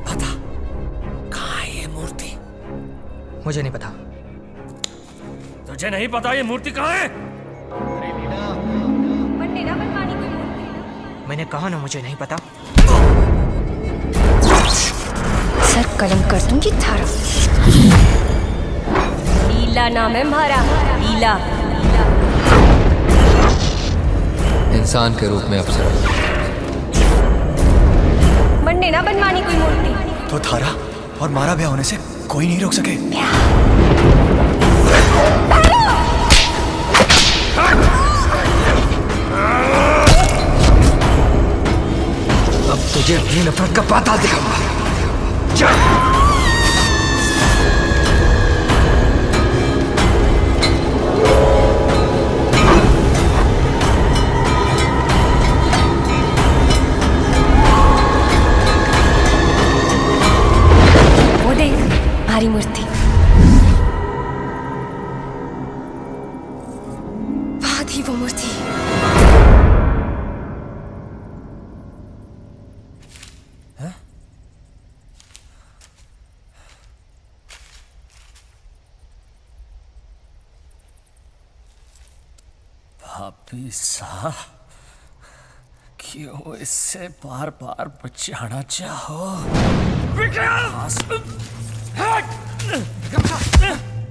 बता, कहाँ है ये मूर्ति? मुझे नहीं पता। तुझे नहीं पता ये मूर्ति कहाँ है? मैंने कहा ना मुझे नहीं पता। सर कलम कर दूंगी थारा। लीला नाम है हमारा, लीला। इंसान के रूप में अप्सरा। बनने ना बनवानी कोई मूर्ति। तो थारा और मारा ब्याह होने से कोई नहीं रोक सके। अब तुझे अपनी नफरत का पाताल दिखाऊंगा। वो देख, हमारी मूर्ति। वहां थी वो मूर्ति। भाभी साहब, क्यों इससे बार बार बचाना चाहो?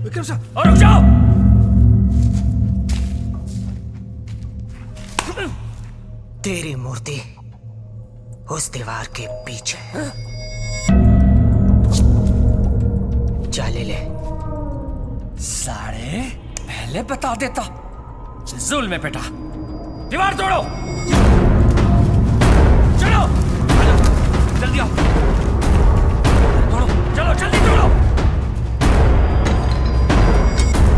विक्रम साहब, और रुक जाओ। तेरी मूर्ति उस दीवार के पीछे। जा ले ले। साले, पहले बता देता। जुल्म में बेटा, दीवार तोड़ो। चलो जल्दी आओ, तोड़ो, चलो जल्दी तोड़ो,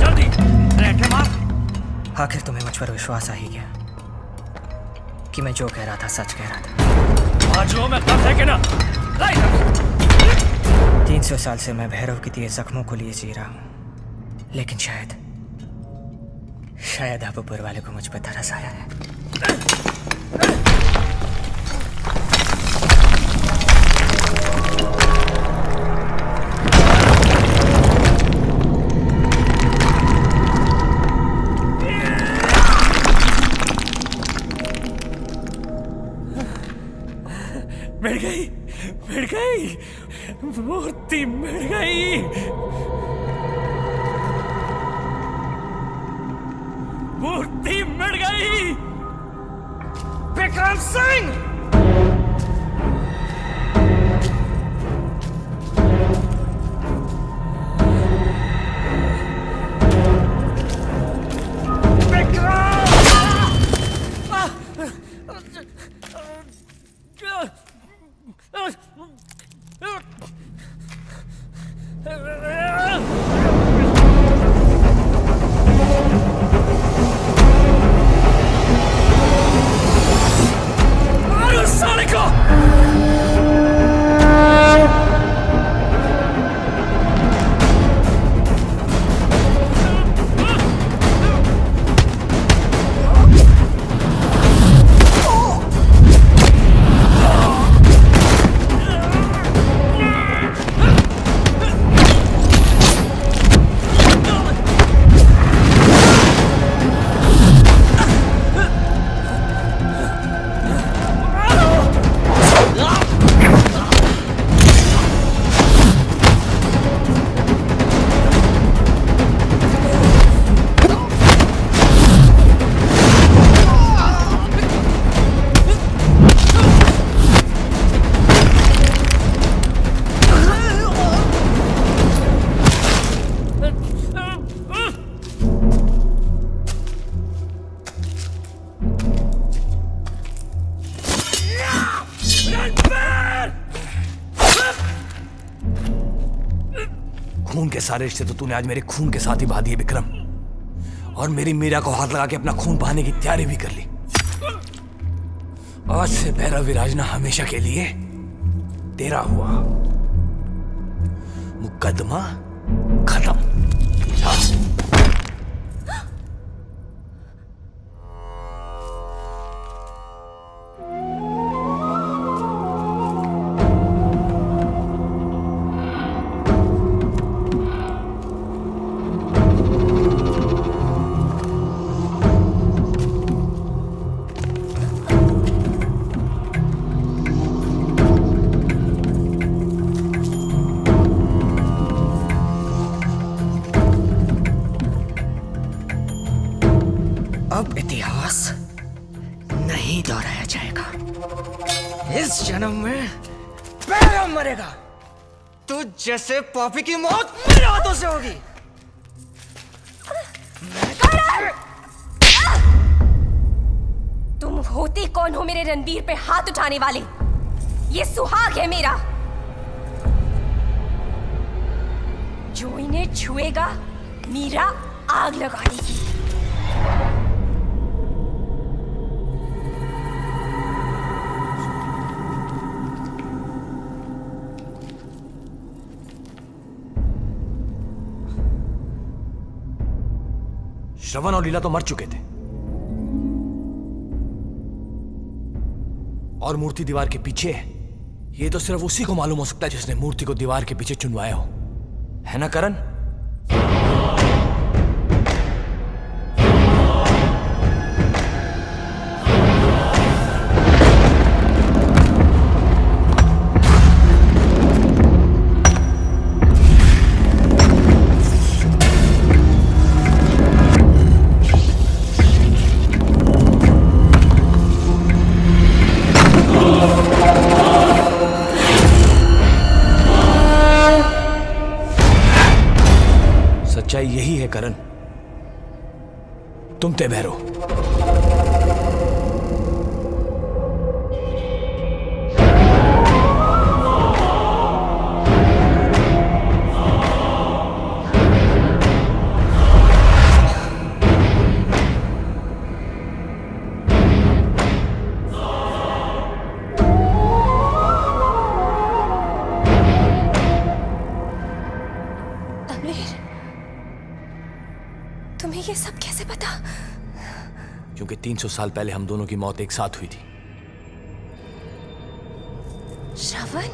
जल्दी। अरे मार। आखिर तुम्हें मुझ पर विश्वास आ ही गया कि मैं जो कह रहा था सच कह रहा था। बाजुओं में दम है कि ना? 300 साल से मैं भैरव के दिए जख्मों को लिए जी रहा हूं, लेकिन शायद अब ऊपर वाले को मुझ पर तरस आया है। मिट गई, मिट गई, मूर्ति मिट गई, मूर्ति मिट गई। विक्रम सिंह! खून के सारे रिश्ते तो तूने आज मेरे खून के साथ ही बहा दिए विक्रम, और मेरी मीरा को हाथ लगा के अपना खून बहाने की तैयारी भी कर ली। आज से भैरव विराजना हमेशा के लिए तेरा हुआ। मुकदमा खत्म। अब इतिहास नहीं दोहराया जाएगा। इस जन्म में भैरव मरेगा। तू जैसे पापी की मौत मेरे हाथों से होगी। तुम होती कौन हो मेरे रणबीर पे हाथ उठाने वाले? ये सुहाग है मेरा। जो इन्हें छुएगा मीरा आग लगा देगी। श्रवण और लीला तो मर चुके थे, और मूर्ति दीवार के पीछे है। ये तो सिर्फ उसी को मालूम हो सकता है जिसने मूर्ति को दीवार के पीछे चुनवाया हो, है ना करण? सच्चाई यही है करण, तुम थे भैरव। तुम्हें ये सब कैसे पता? क्योंकि 300 साल पहले हम दोनों की मौत एक साथ हुई थी। श्रवण?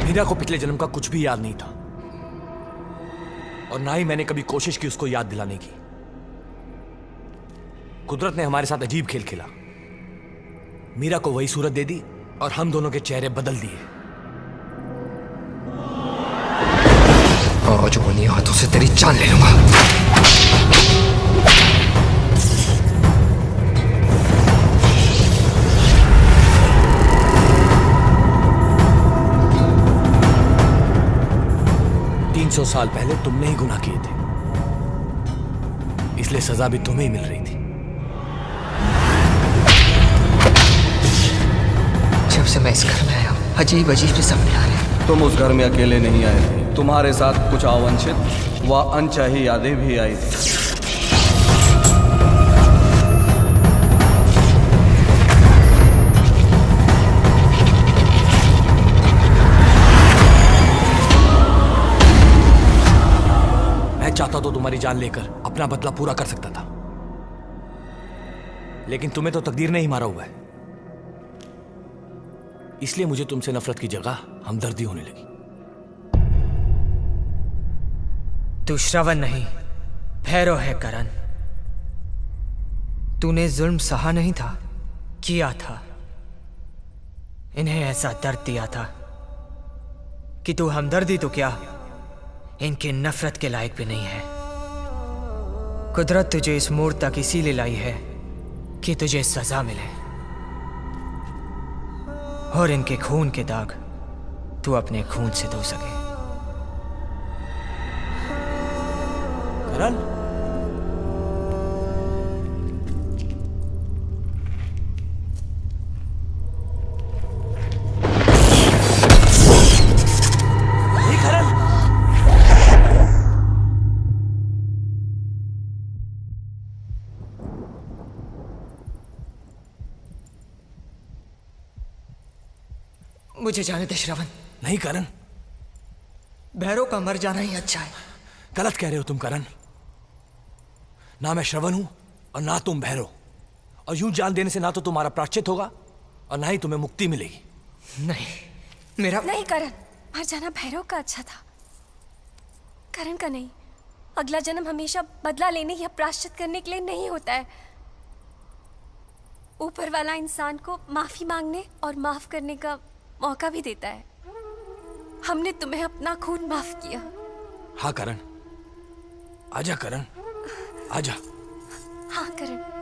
मीरा को पिछले जन्म का कुछ भी याद नहीं था और ना ही मैंने कभी कोशिश की उसको याद दिलाने की। कुदरत ने हमारे साथ अजीब खेल खेला। मीरा को वही सूरत दे दी और हम दोनों के चेहरे बदल दिए। आज उन्हीं हाथों से तेरी जान ले लूंगा। सौ साल पहले तुमने ही गुनाह किए थे, इसलिए सजा भी तुम्हें ही मिल रही थी। जब से मैं इस घर में आया अजीब अजीब से सपने आ रहे हैं। तुम उस घर में अकेले नहीं आए थे, तुम्हारे साथ कुछ अवांछित व अनचाही यादें भी आई थी। चाहता तो तुम्हारी जान लेकर अपना बदला पूरा कर सकता था, लेकिन तुम्हें तो तकदीर ने ही मारा हुआ है। इसलिए मुझे तुमसे नफरत की जगह हमदर्दी होने लगी। तू श्रवण नहीं, भैरव है करण। तूने जुल्म सहा नहीं था, किया था। इन्हें ऐसा दर्द दिया था कि तू हमदर्दी तो क्या, इनकी नफरत के लायक भी नहीं है। कुदरत तुझे इस मोड़ तक इसीलिए लाई है कि तुझे सजा मिले और इनके खून के दाग तू अपने खून से धो सके। करण, मुझे जाने दे श्रवण। नहीं करण, भैरव का मर जाना ही अच्छा है। गलत कह रहे हो तुम करण। ना मैं श्रवण हूं और ना तुम भैरव, और यूं जान देने से ना तो तुम्हारा प्रायश्चित होगा और ना ही तुम्हें मुक्ति मिलेगी। नहीं, मेरा नहीं करण, मर जाना भैरव का अच्छा था, करण का नहीं। अगला जन्म हमेशा बदला लेने या प्रायश्चित करने के लिए नहीं होता है। ऊपर वाला इंसान को माफी मांगने और माफ करने का मौका भी देता है। हमने तुम्हें अपना खून माफ किया। हाँ करण, आजा करण, आजा। हाँ करण।